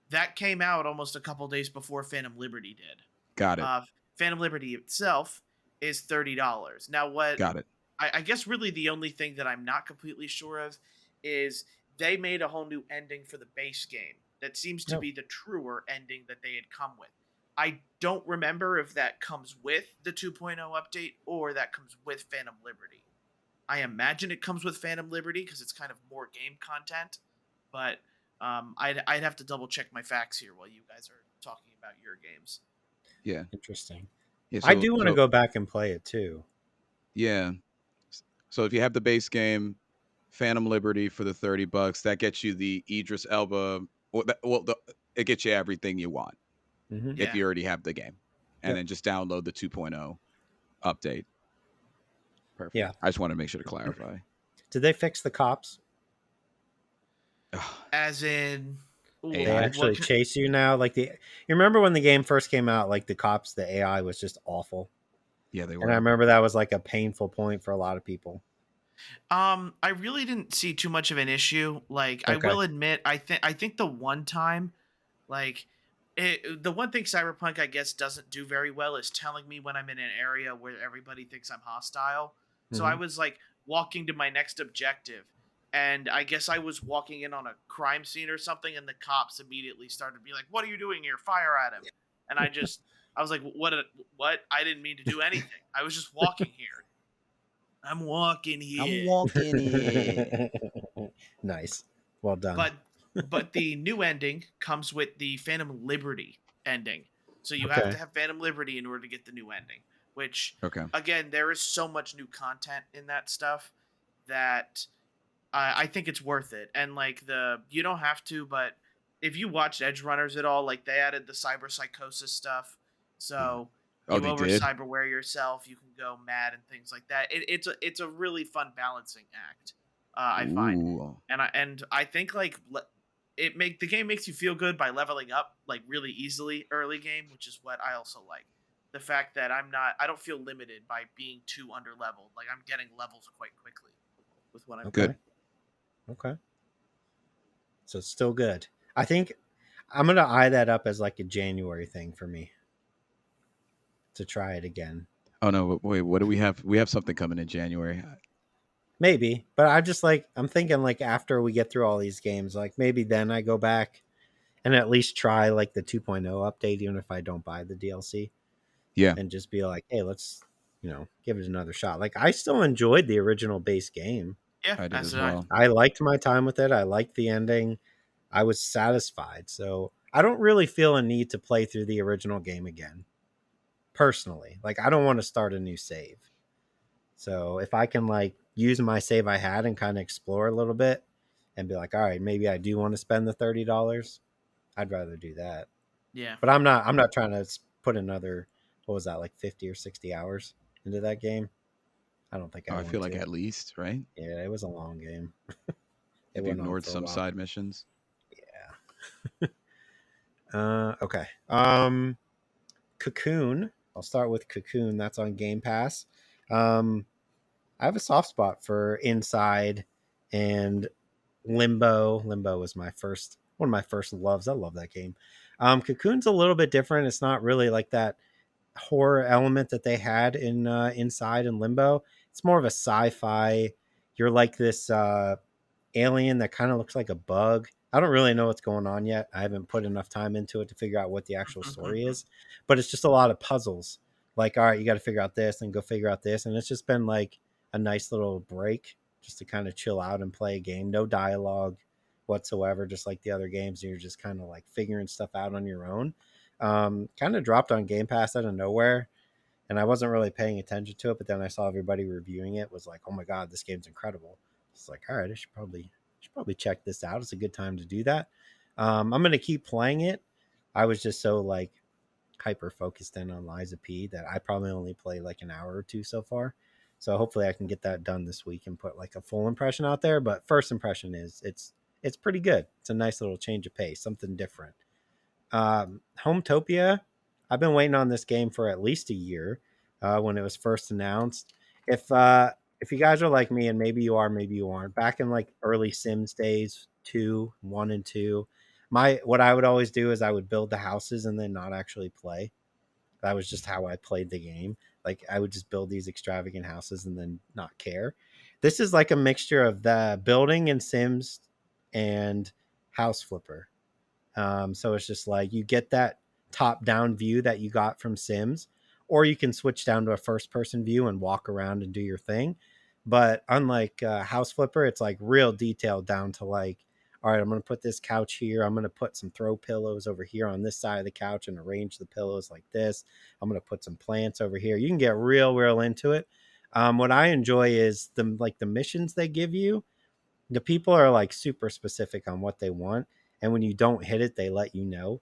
that came out almost a couple days before Phantom Liberty did. got it, Phantom Liberty itself is $30. Now, what got it. I guess really the only thing that I'm not completely sure of is they made a whole new ending for the base game that seems to No. be the truer ending that they had come with. I don't remember if that comes with the 2.0 update or that comes with Phantom Liberty. I imagine it comes with Phantom Liberty because it's kind of more game content, but I'd have to double check my facts here while you guys are talking about your games. Yeah, Interesting. yeah. I do want to go back and play it too. Yeah. So if you have the base game, Phantom Liberty for the $30, that gets you the Idris Elba. It gets you everything you want Mm-hmm. if Yeah. you already have the game, and Yep. then just download the 2.0 update. Perfect. Yeah. I just want to make sure to clarify. Did they fix the cops? As in, They AI? actually chase you now. Like you remember when the game first came out? Like the cops, the AI was just awful. Yeah, they And I were. remember that was like a painful point for a lot of people. I really didn't see too much of an issue. Like, I Okay. will admit, I think the one time, like, the one thing Cyberpunk I guess doesn't do very well is telling me when I'm in an area where everybody thinks I'm hostile. So I Mhm. was like walking to my next objective, and I guess I was walking in on a crime scene or something, and the cops immediately started to be like, "What are you doing here? Fire at him!" And I was like, "What? What? I didn't mean to do anything. I was just walking here. I'm walking here." walking here. Nice. Well done. But the new ending comes with the Phantom Liberty ending. So you have Okay. to have Phantom Liberty in order to get the new ending, which Okay. again, there is so much new content in that stuff that I think it's worth it. And like you don't have to, but if you watch Edge Runners at all, like they added the cyber psychosis stuff. So Oh, you they over did? cyberware yourself, you can go mad and things like that. It's a really fun balancing act. I find, Ooh. and I think like the game makes you feel good by leveling up like really easily early game, which is what I also like. The fact that I don't feel limited by being too under leveled. Like I'm getting levels quite quickly with what I'm Okay. doing. Okay. So it's still good. I think I'm gonna eye that up as like a January thing for me to try it again. Oh no! Wait, what do we have? We have something coming in January. Maybe, but I'm thinking like after we get through all these games, like maybe then I go back and at least try like the 2.0 update, even if I don't buy the DLC, Yeah, and just be like, hey, let's give it another shot. Like I still enjoyed the original base game. Yeah, I did as as did I. well. I liked my time with it. I liked the ending. I was satisfied. So I don't really feel a need to play through the original game again. Personally, like I don't want to start a new save. So if I can like use my save I had and kind of explore a little bit and be like, all right, maybe I do want to spend the $30, I'd rather do that. Yeah. But I'm not trying to put another, what was that, like 50 or 60 hours into that game. I don't think I Oh, I want feel like to. at least, right? Yeah, it was a long game. It If you went on ignored for a some while. side missions. Okay. Cocoon. I'll start with Cocoon. That's on Game Pass. I have a soft spot for Inside and Limbo. Limbo was one of my first loves. I love that game. Cocoon's a little bit different. It's not really like that horror element that they had in Inside and Limbo. It's more of a sci-fi. You're like this alien that kind of looks like a bug, I don't really know what's going on yet. I haven't put enough time into it to figure out what the actual story is, but it's just a lot of puzzles. Like, all right, you got to figure out this and go figure out this. And it's just been like a nice little break just to kind of chill out and play a game. No dialogue whatsoever, just like the other games. You're just kind of like figuring stuff out on your own. Kind of dropped on Game Pass out of nowhere, and I wasn't really paying attention to it. But then I saw everybody reviewing it. Was like, oh my god, this game's incredible. It's like, all right, I should probably check this out. It's a good time to do that. I'm gonna keep playing it. I was just so like hyper focused in on Liza P that I probably only played like an hour or two so far. So hopefully I can get that done this week and put like a full impression out there. But first impression is it's pretty good. It's a nice little change of pace, something different. Hometopia, I've been waiting on this game for at least a year when it was first announced. If you guys are like me, and maybe you are, maybe you aren't, back in like early Sims days, 1 and 2, what I would always do is I would build the houses and then not actually play. That was just how I played the game. Like I would just build these extravagant houses and then not care. This is like a mixture of the building in Sims and House Flipper. So it's just like you get that top down view that you got from Sims, or you can switch down to a first person view and walk around and do your thing. But unlike House Flipper, it's like real detailed down to like, all right, I'm going to put this couch here. I'm going to put some throw pillows over here on this side of the couch and arrange the pillows like this. I'm going to put some plants over here. You can get real into it. What I enjoy is the missions they give you. The people are like super specific on what they want, and when you don't hit it they let you know.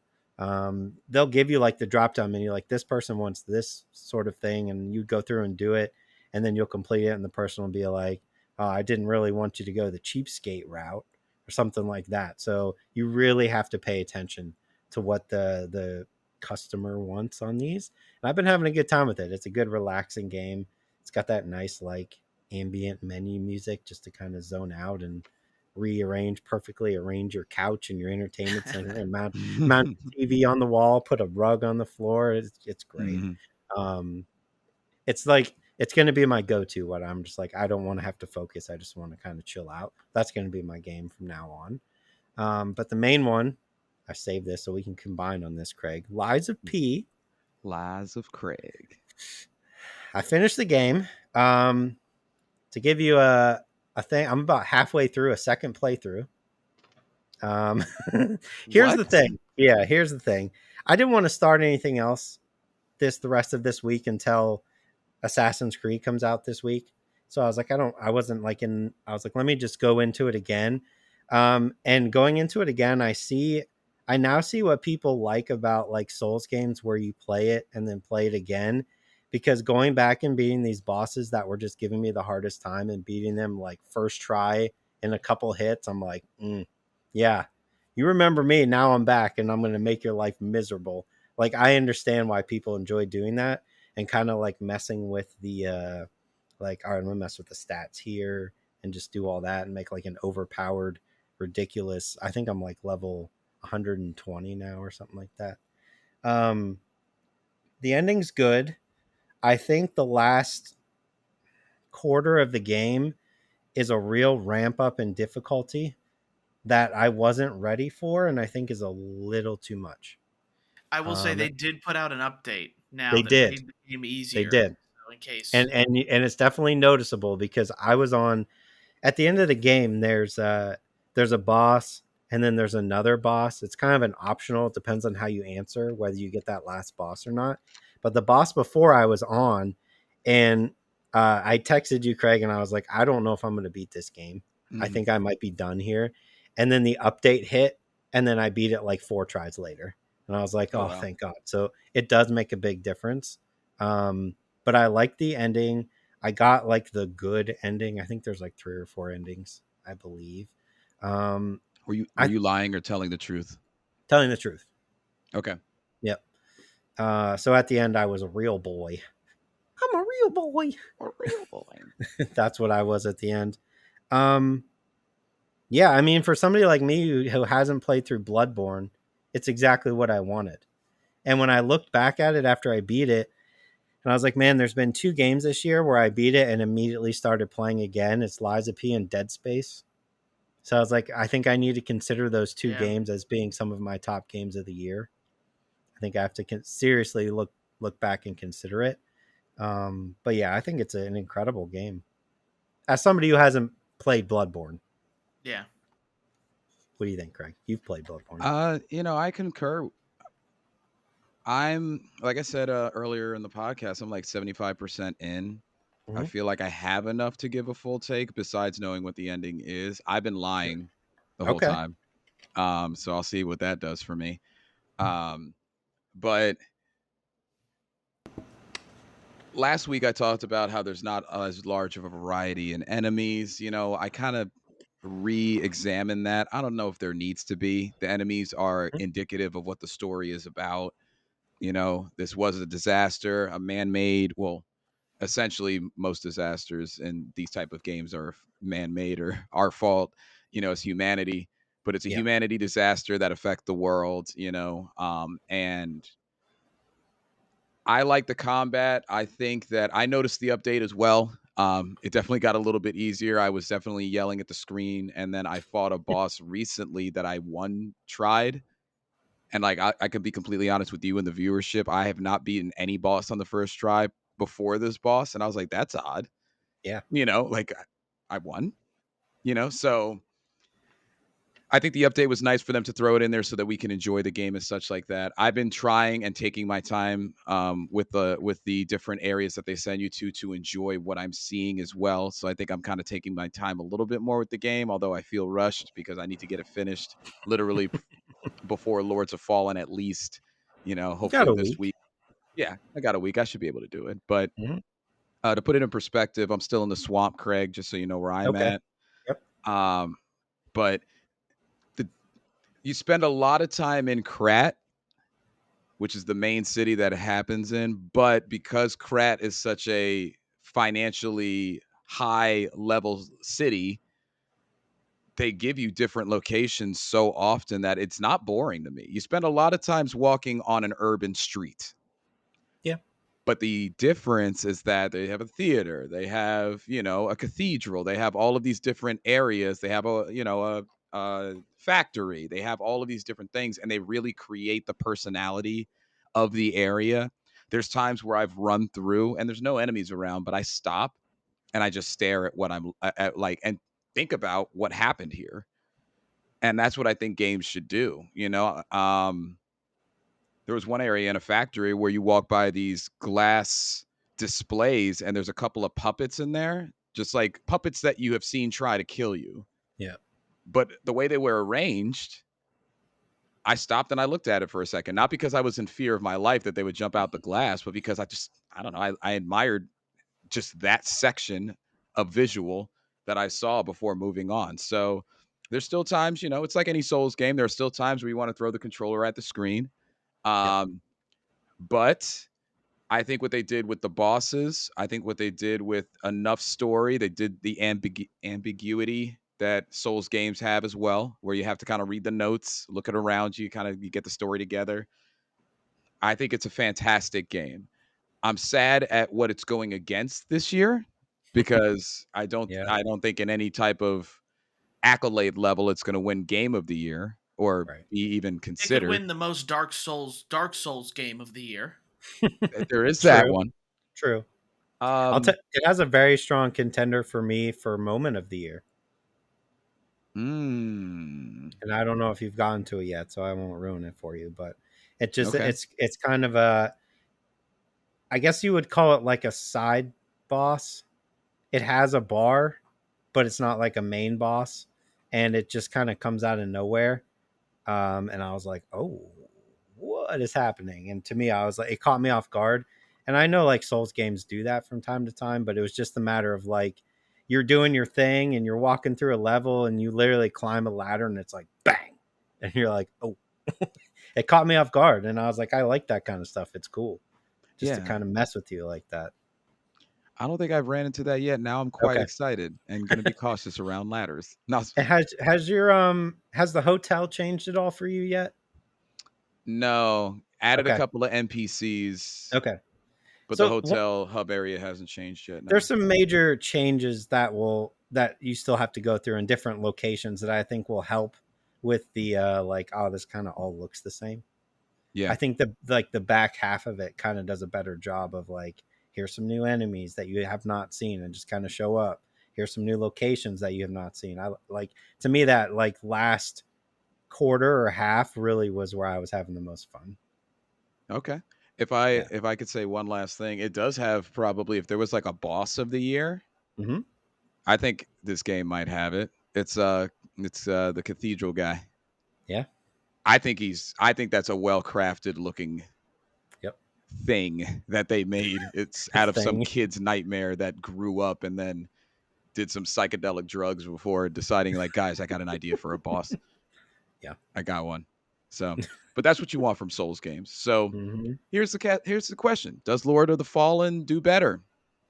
They'll give you like the drop down menu, like this person wants this sort of thing, and you go through and do it, and then you'll complete it, and the person will be like, oh, I didn't really want you to go the cheapskate route or something like that. So you really have to pay attention to what the customer wants on these, and I've been having a good time with it. It's a good relaxing game. It's got that nice like ambient menu music just to kind of zone out and perfectly arrange your couch and your entertainment center, and mount TV on the wall, put a rug on the floor. It's great. Mm-hmm. It's like it's going to be my go-to. What I'm just like, I don't want to have to focus. I just want to kind of chill out. That's going to be my game from now on. But the main one, I saved this so we can combine on this, Craig. Lies of P. Lies of Craig. I finished the game. To give you a thing, I'm about halfway through a second playthrough. Here's the thing. Yeah, here's the thing. I didn't want to start anything else the rest of this week until Assassin's Creed comes out this week. So I was like, I was like, let me just go into it again. And going into it again, I now see what people like about like Souls games where you play it and then play it again, because going back and beating these bosses that were just giving me the hardest time and beating them like first try in a couple hits, I'm like, yeah, you remember me. Now I'm back and I'm going to make your life miserable. Like, I understand why people enjoy doing that and kind of like messing with the, like, all right, I'm going to mess with the stats here and just do all that and make like an overpowered, ridiculous. I think I'm like level 120 now or something like that. The ending's good. I think the last quarter of the game is a real ramp up in difficulty that I wasn't ready for, and I think is a little too much. I will say they did put out an update now They that did. made the game easier. They did. So in case, And it's definitely noticeable, because I was on at the end of the game. There's a boss, and then there's another boss. It's kind of an optional. It depends on how you answer whether you get that last boss or not. But the boss before I was on, and I texted you, Craig, and I was like, I don't know if I'm going to beat this game. Mm-hmm. I think I might be done here. And then the update hit, and then I beat it like 4 tries later. And I was like, oh, wow. Thank God. So it does make a big difference. But I like the ending. I got like the good ending. I think there's like 3 or 4 endings, I believe. Were you lying or telling the truth? Telling the truth. Okay. Yep. So at the end, I was a real boy. I'm a real boy. A real boy. That's what I was at the end. Yeah, I mean, for somebody like me who hasn't played through Bloodborne, it's exactly what I wanted. And when I looked back at it after I beat it, and I was like, man, there's been 2 games this year where I beat it and immediately started playing again. It's Lies of P and Dead Space. So I was like, I think I need to consider those two Yeah. games as being some of my top games of the year. I think I have to seriously look back and consider it. But yeah, I think it's an incredible game. As somebody who hasn't played Bloodborne, Yeah. what do you think, Craig? You've played Bloodborne. I concur. I'm like I said earlier in the podcast, I'm like 75% in. I Mm-hmm. feel like I have enough to give a full take besides knowing what the ending is. I've been lying the whole Okay. time. So I'll see what that does for me. But last week I talked about how there's not as large of a variety in enemies. I kind of re-examine that. I don't know if there needs to be. The enemies are indicative of what the story is about. This was a disaster, a man-made, well, essentially most disasters in these type of games are man-made or our fault, as humanity, but it's a Yeah. humanity disaster that affect the world, and I like the combat. I think that I noticed the update as well. It definitely got a little bit easier. I was definitely yelling at the screen, and then I fought a boss recently that I tried. And like I can be completely honest with you and the viewership, I have not beaten any boss on the first try before this boss, and I was like, that's odd. Yeah. Like I won. So I think the update was nice for them to throw it in there so that we can enjoy the game and such like that. I've been trying and taking my time with the different areas that they send you to enjoy what I'm seeing as well. So I think I'm kind of taking my time a little bit more with the game, although I feel rushed because I need to get it finished literally before Lords of Fallen at least. You got Hopefully a this week. week. Yeah, I got a week. I should be able to do it. But Mm-hmm. to put it in perspective, I'm still in the swamp, Craig, just so you know where I'm Okay. at. Yep. But the you spend a lot of time in Krat, which is the main city that it happens in. But because Krat is such a financially high level city, they give you different locations so often that it's not boring to me. You spend a lot of times walking on an urban street. Yeah. But the difference is that they have a theater, they have, a cathedral, they have all of these different areas, they have a factory, they have all of these different things, and they really create the personality of the area. There's times where I've run through and there's no enemies around, but I stop and I just stare at what I'm at, like, and think about what happened here. And that's what I think games should do. There was one area in a factory where you walk by these glass displays and there's a couple of puppets in there, just like puppets that you have seen try to kill you. Yeah. But the way they were arranged, I stopped and I looked at it for a second, not because I was in fear of my life that they would jump out the glass, but because I don't know, I admired just that section of visual that I saw before moving on. So there's still times, it's like any Souls game. There are still times where you want to throw the controller at the screen. Yep. But I think what they did with the bosses, I think what they did with enough story, they did the ambiguity that Souls games have as well, where you have to kind of read the notes, look at around you, you get the story together. I think it's a fantastic game. I'm sad at what it's going against this year because Yeah. I don't think in any type of accolade level it's going to win game of the year or Right. be even It could considered. win the most Dark Souls game of the year. There is that True. one. True. Um, It has a very strong contender for me for moment of the year. mm, And I don't know if you've gotten to it yet, so I won't ruin it for you, but okay. it's kind of a, I guess you would call it like a side boss. It has a bar, but it's not like a main boss, and it just kind of comes out of nowhere. And I was like, "Oh, what is happening?" And to me, I was like, it caught me off guard. And I know like Souls games do that from time to time, but it was just a matter of like you're doing your thing and you're walking through a level and you literally climb a ladder and it's like bang, and you're like, "Oh." It caught me off guard, and I was like, I like that kind of stuff. It's cool just to Yeah. kind of mess with you like that. I don't think I've ran into that yet. Now I'm quite Okay. excited and going to be cautious around ladders. No, And has your has the hotel changed at all for you yet? no, added a Okay. couple of NPCs, Okay. but the So hotel hub area hasn't changed yet. there's No. some major changes that will that you still have to go through in different locations that I think will help with the like, oh, this kind of all looks the same. Yeah. I think the back half of it kind of does a better job of like, here's some new enemies that you have not seen and just kind of show up. Here's some new locations that you have not seen. I like, to me, that like last quarter or half really was where I was having the most fun. Okay. Yeah. If I could say one last thing, it does have probably, if there was like a boss of the year, Mm-hmm. I think this game might have it. It's the cathedral guy. Yeah. I think that's a well crafted looking Yep. thing that they made. It's out of some Thing. kid's nightmare that grew up and then did some psychedelic drugs before deciding, like, guys, I got an idea for a boss. Yeah. I got one. So, but that's what you want from Souls games. So Mm-hmm. here's the question: does Lord of the Fallen do better?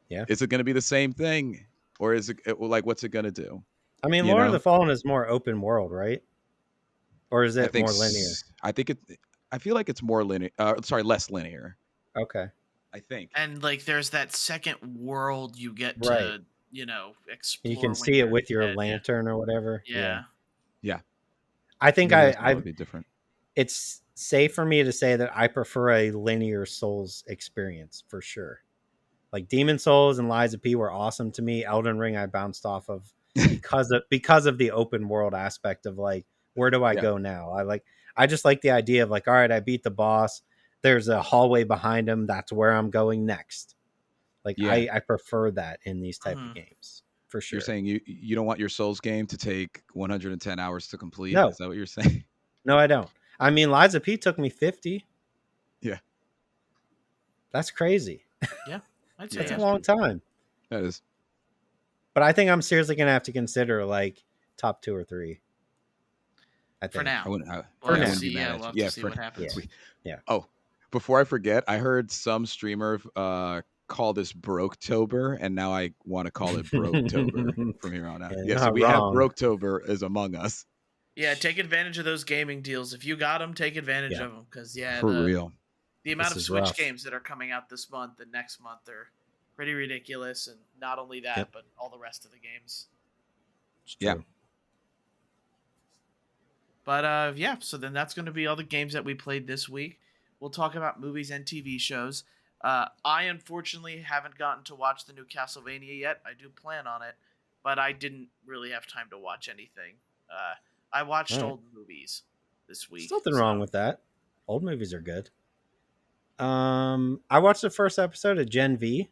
Yeah. Is it going to be the same thing, or is it like, what's it going to do? I mean, You Lord of the know, Fallen is more open world, right? Or is I it think more linear? I think it. I feel like it's more linear. Sorry, less linear. Okay. I think. And like there's that second world you get Right. to, You explore can when see it you're with your a kid. lantern or whatever. Yeah. Yeah, I think maybe that's I probably different. it's safe for me to say that I prefer a linear Souls experience for sure. Like Demon Souls and Lies of P were awesome to me. Elden Ring I bounced off of because of the open world aspect of like, where do I Yeah, go now? I just like the idea of like, all right, I beat the boss. There's a hallway behind him. That's where I'm going next. Like yeah. I prefer that in these type of Mhm. games for You're sure. saying you don't want your Souls game to take 110 hours to complete? No, Is that what you're saying? no, I don't. I mean, Lies of P took me 50. Yeah, That's crazy. Yeah. I'd say That's yeah, a yeah. that's long true. time. That is. But I think I'm seriously gonna have to consider like top 2 or 3. I For think I now. wouldn't. We'll for have to I now. wouldn't be see. mad Yeah, at we'll you. have to Yeah, see for what Yeah, happens. we. yeah. Oh, before I forget, I heard some streamer call this Broketober, and now I want to call it Broketober from here on out. Yeah, Yeah, so not we have wrong. Broketober is among us. Yeah, take advantage of those gaming deals. If you got them, take advantage Yeah, of them because yeah, For real. the amount this of is Switch rough. games that are coming out this month and next month are pretty ridiculous. And not only that, Yep, but all the rest of the games. it's Yeah. true. But yeah, so then that's going to be all the games that we played this week. We'll talk about movies and TV shows. I unfortunately haven't gotten to watch the new Castlevania yet. I do plan on it, but I didn't really have time to watch anything. I watched All right. old movies this There's week. nothing So wrong with that. Old movies are good. I watched the first episode of Gen V,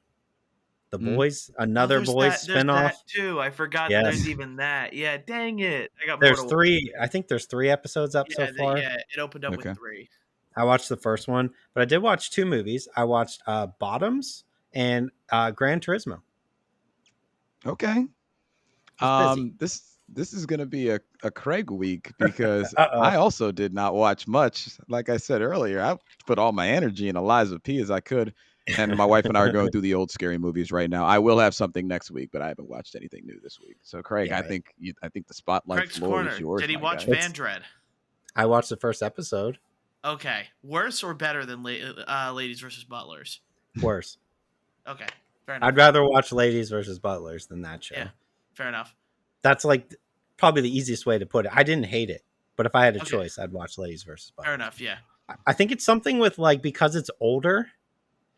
The Mm. Boys, oh, another Boys there's spinoff. that too. I forgot there's Yes, even that. Yeah, dang it. I got more to there's watch. 3. I think there's 3 episodes up so Yeah, far. it opened up with Okay. 3. I watched the first one, but I did watch 2 movies. I watched Bottoms and Gran Turismo. Okay. I was busy. This is gonna be a Craig week because Uh oh. I also did not watch much. Like I said earlier, I put all my energy in Eliza P as I could. And my wife and I are going through the old scary movies right now. I will have something next week, but I haven't watched anything new this week. So Craig, Yeah, I think the spotlight Craig's floor is Corner. yours, Did he my watch guy. Van Dread? I watched the first episode. Okay. Worse or better than Ladies versus Butlers? Worse. Okay. Fair enough. I'd rather watch Ladies versus Butlers than that show. Yeah. Fair enough. That's like probably the easiest way to put it. I didn't hate it, but if I had a Okay. choice, I'd watch Ladies versus Butlers. Fair enough. Yeah. I think it's something with like, because it's older.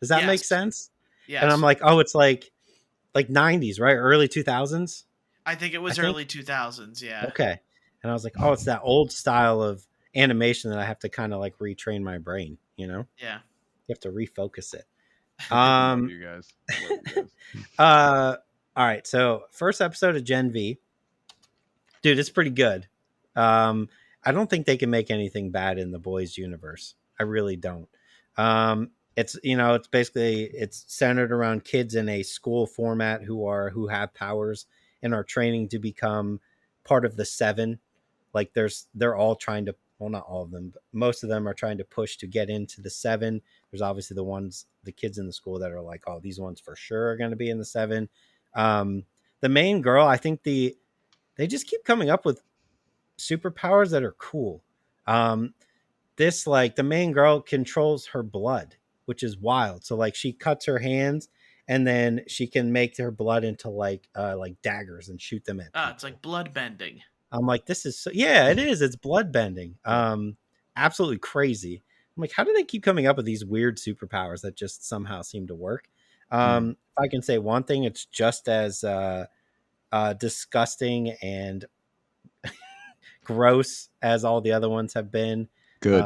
Does that make Yes. sense? Yes. And I'm like, oh, it's like 90s, right? Early 2000s. I think it was early 2000s. Yeah. Okay. And I was like, oh, it's that old style of animation that I have to kind of like retrain my brain, you know? Yeah. You have to refocus it. Love you guys. Love you guys. All right. So first episode of Gen V. Dude, it's pretty good. I don't think they can make anything bad in the boys universe. I really don't. It's basically it's centered around kids in a school format who have powers and are training to become part of the 7. Like they're all trying to, well, not all of them, but most of them are trying to push to get into the 7. There's obviously the kids in the school that are like, oh, these ones for sure are going to be in the 7. The main girl, I think they just keep coming up with superpowers that are cool. This, like, the main girl controls her blood, which is wild. So like she cuts her hands and then she can make their blood into like daggers and shoot them at It's people. like blood bending. I'm like, this is so, yeah, it is. It's blood bending. Yeah. Absolutely crazy. I'm like, how do they keep coming up with these weird superpowers that just somehow seem to work? If I can say one thing, it's just as disgusting and gross as all the other ones have been. Good.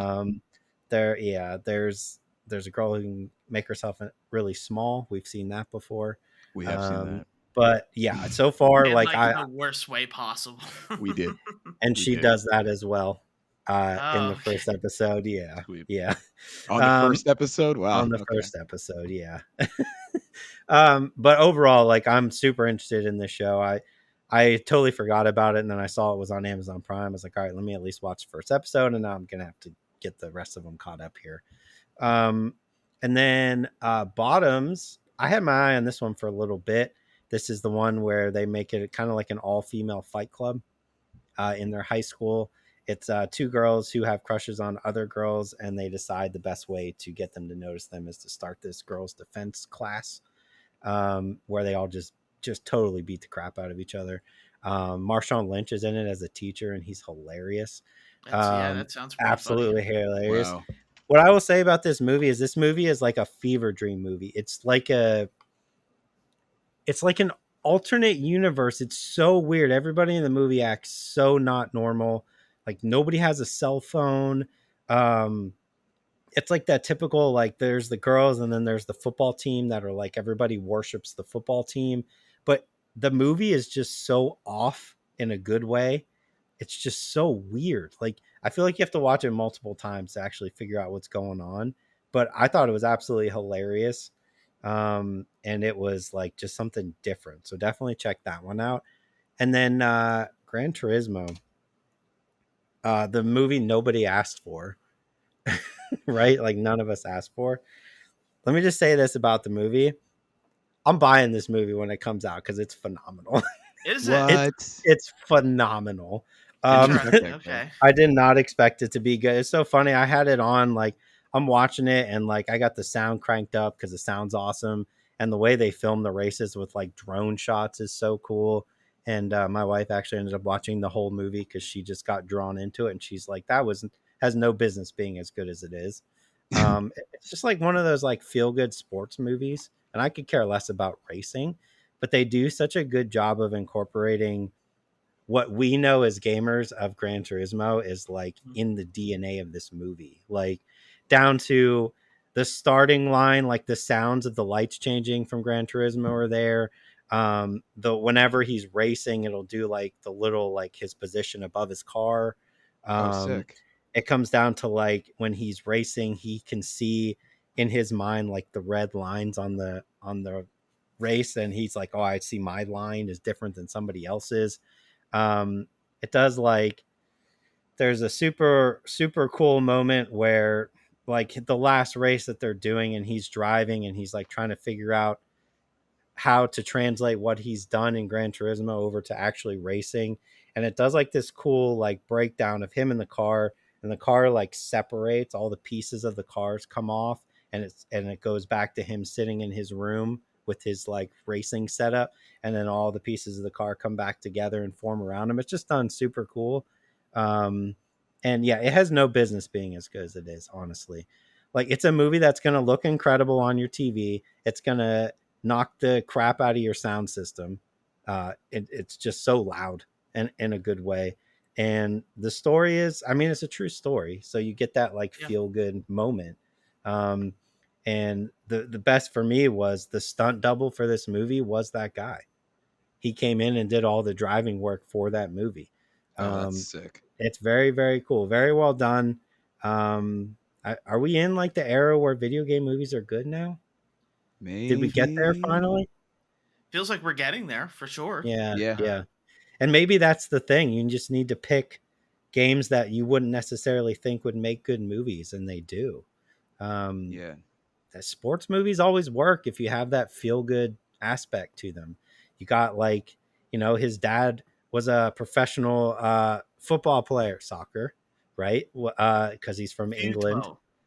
There's a girl who can make herself really small. We've seen that before. We have seen that. But yeah, so far, In like the worst way possible. We did. and she does that as well in the Okay. first episode. Yeah. Sweet. Yeah. On the first episode? Wow. On the Okay. first episode. Yeah. But overall, like, I'm super interested in this show. I totally forgot about it, and then I saw it was on Amazon Prime. I was like, all right, let me at least watch the first episode, and now I'm gonna have to get the rest of them caught up here. And then Bottoms, I had my eye on this one for a little bit. This is the one where they make it kind of like an all-female fight club in their high school. It's two girls who have crushes on other girls, and they decide the best way to get them to notice them is to start this girls' defense class, where they all just totally beat the crap out of each other. Marshawn Lynch is in it as a teacher, and he's hilarious. That sounds pretty Absolutely funny. hilarious. Wow. What I will say about this movie is like a fever dream movie. It's like an alternate universe. It's so weird. Everybody in the movie acts so not normal. Like, nobody has a cell phone. It's like that typical, like, there's the girls and then there's the football team that are like, everybody worships the football team. But the movie is just so off in a good way. It's just so weird. Like, I feel like you have to watch it multiple times to actually figure out what's going on. But I thought it was absolutely hilarious. And it was like just something different. So definitely check that one out. And then Gran Turismo, the movie nobody asked for, right? Like, none of us asked for. Let me just say this about the movie. I'm buying this movie when it comes out because it's phenomenal. Is What? It's phenomenal. Interesting. Okay. I did not expect it to be good. It's so funny. I had it on, like, I'm watching it, and like I got the sound cranked up because the sound's awesome, and the way they film the races with like drone shots is so cool. And my wife actually ended up watching the whole movie because she just got drawn into it, and she's like, "That has no business being as good as it is." It's just like one of those like feel good sports movies, and I could care less about racing, but they do such a good job of incorporating what we know as gamers of Gran Turismo is like in the DNA of this movie, like down to the starting line, like the sounds of the lights changing from Gran Turismo are there. The whenever he's racing, it'll do like the little, like, his position above his car. Oh, Um, sick. it comes down to like when he's racing, he can see in his mind like the red lines on the race, and he's like, oh, I see my line is different than somebody else's. It does, like, there's a super cool moment where, like, the last race that they're doing and he's driving and he's like trying to figure out how to translate what he's done in Gran Turismo over to actually racing. And it does like this cool like breakdown of him in the car, and the car like separates, all the pieces of the cars come off, and it goes back to him sitting in his room with his like racing setup, and then all the pieces of the car come back together and form around him. It's just done super cool. Um, and yeah, it has no business being as good as it is, honestly. Like, it's a movie that's going to look incredible on your TV. It's going to knock the crap out of your sound system. It's just so loud and in a good way. And the story is, I mean, it's a true story. So you get that like feel good moment. Um, and the best for me was the stunt double for this movie was that guy. He came in and did all the driving work for that movie. Oh, that's sick. It's very, very cool. Very well done. Are we in like the era where video game movies are good now? Maybe. Did we get there finally? Feels like we're getting there for sure. Yeah. And maybe that's the thing. You just need to pick games that you wouldn't necessarily think would make good movies, and they do. Yeah. Sports movies always work if you have that feel good aspect to them. You got, like, his dad was a professional football player, soccer, right? Because he's from England.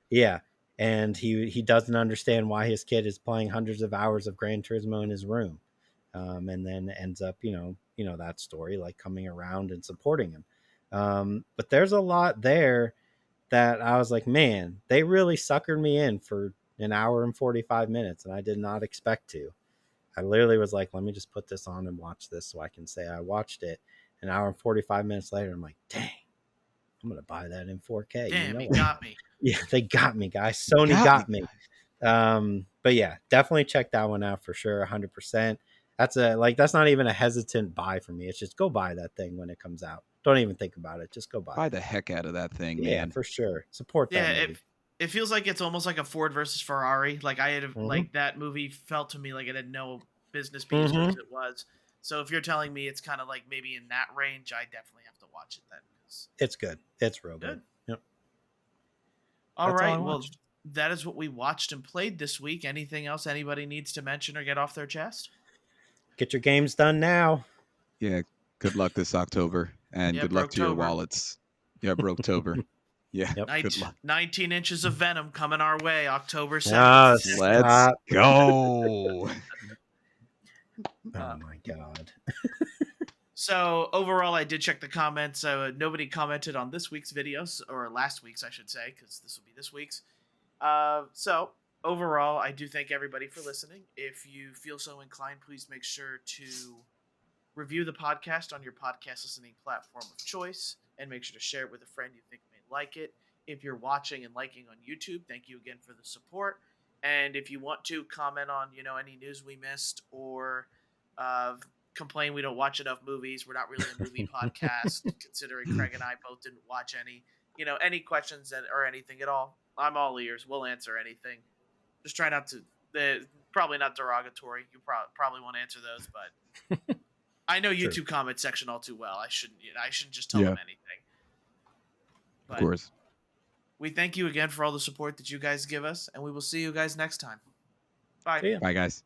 Yeah. and he doesn't understand why his kid is playing hundreds of hours of Gran Turismo in his room, and then ends up that story, like coming around and supporting him. But there's a lot there that I was like, man, they really suckered me in for an hour and 45 minutes, and I did not expect to. I literally was like, let me just put this on and watch this so I can say I watched it. An hour and 45 minutes later, I'm like, dang, I'm going to buy that in 4K. Damn, he got me. Yeah, they got me, guys. Sony got me. But yeah, definitely check that one out for sure. 100%. That's not even a hesitant buy for me. It's just go buy that thing when it comes out. Don't even think about it. Just go buy the heck out of that thing, man. Yeah, for sure. Support that movie. It feels like it's almost like a Ford versus Ferrari. Like like that movie felt to me like it had no business being as good as it was. So if you're telling me it's kind of like maybe in that range, I definitely have to watch it then. It's good. It's real good. Yep. All right. Well, that is what we watched and played this week. Anything else anybody needs to mention or get off their chest? Get your games done now. Yeah. Good luck this October, and good luck to your wallets. Yeah, Broketober. Yeah, good luck. 19 inches of Venom coming our way, October 7th. Let's go. Oh my God. So overall, I did check the comments. Nobody commented on this week's videos, or last week's, I should say, because this will be this week's. So overall, I do thank everybody for listening. If you feel so inclined, please make sure to review the podcast on your podcast listening platform of choice, and make sure to share it with a friend you think may like it. If you're watching and liking on YouTube, thank you again for the support. And if you want to comment on, any news we missed, or complain we don't watch enough movies, we're not really a movie podcast, considering Craig and I both didn't watch any, any questions or anything at all, I'm all ears. We'll answer anything. Just try not to, probably not derogatory. You probably won't answer those, but I know YouTube comment section all too well. I shouldn't just tell them anything. But of course. We thank you again for all the support that you guys give us, and we will see you guys next time. Bye. Bye, guys.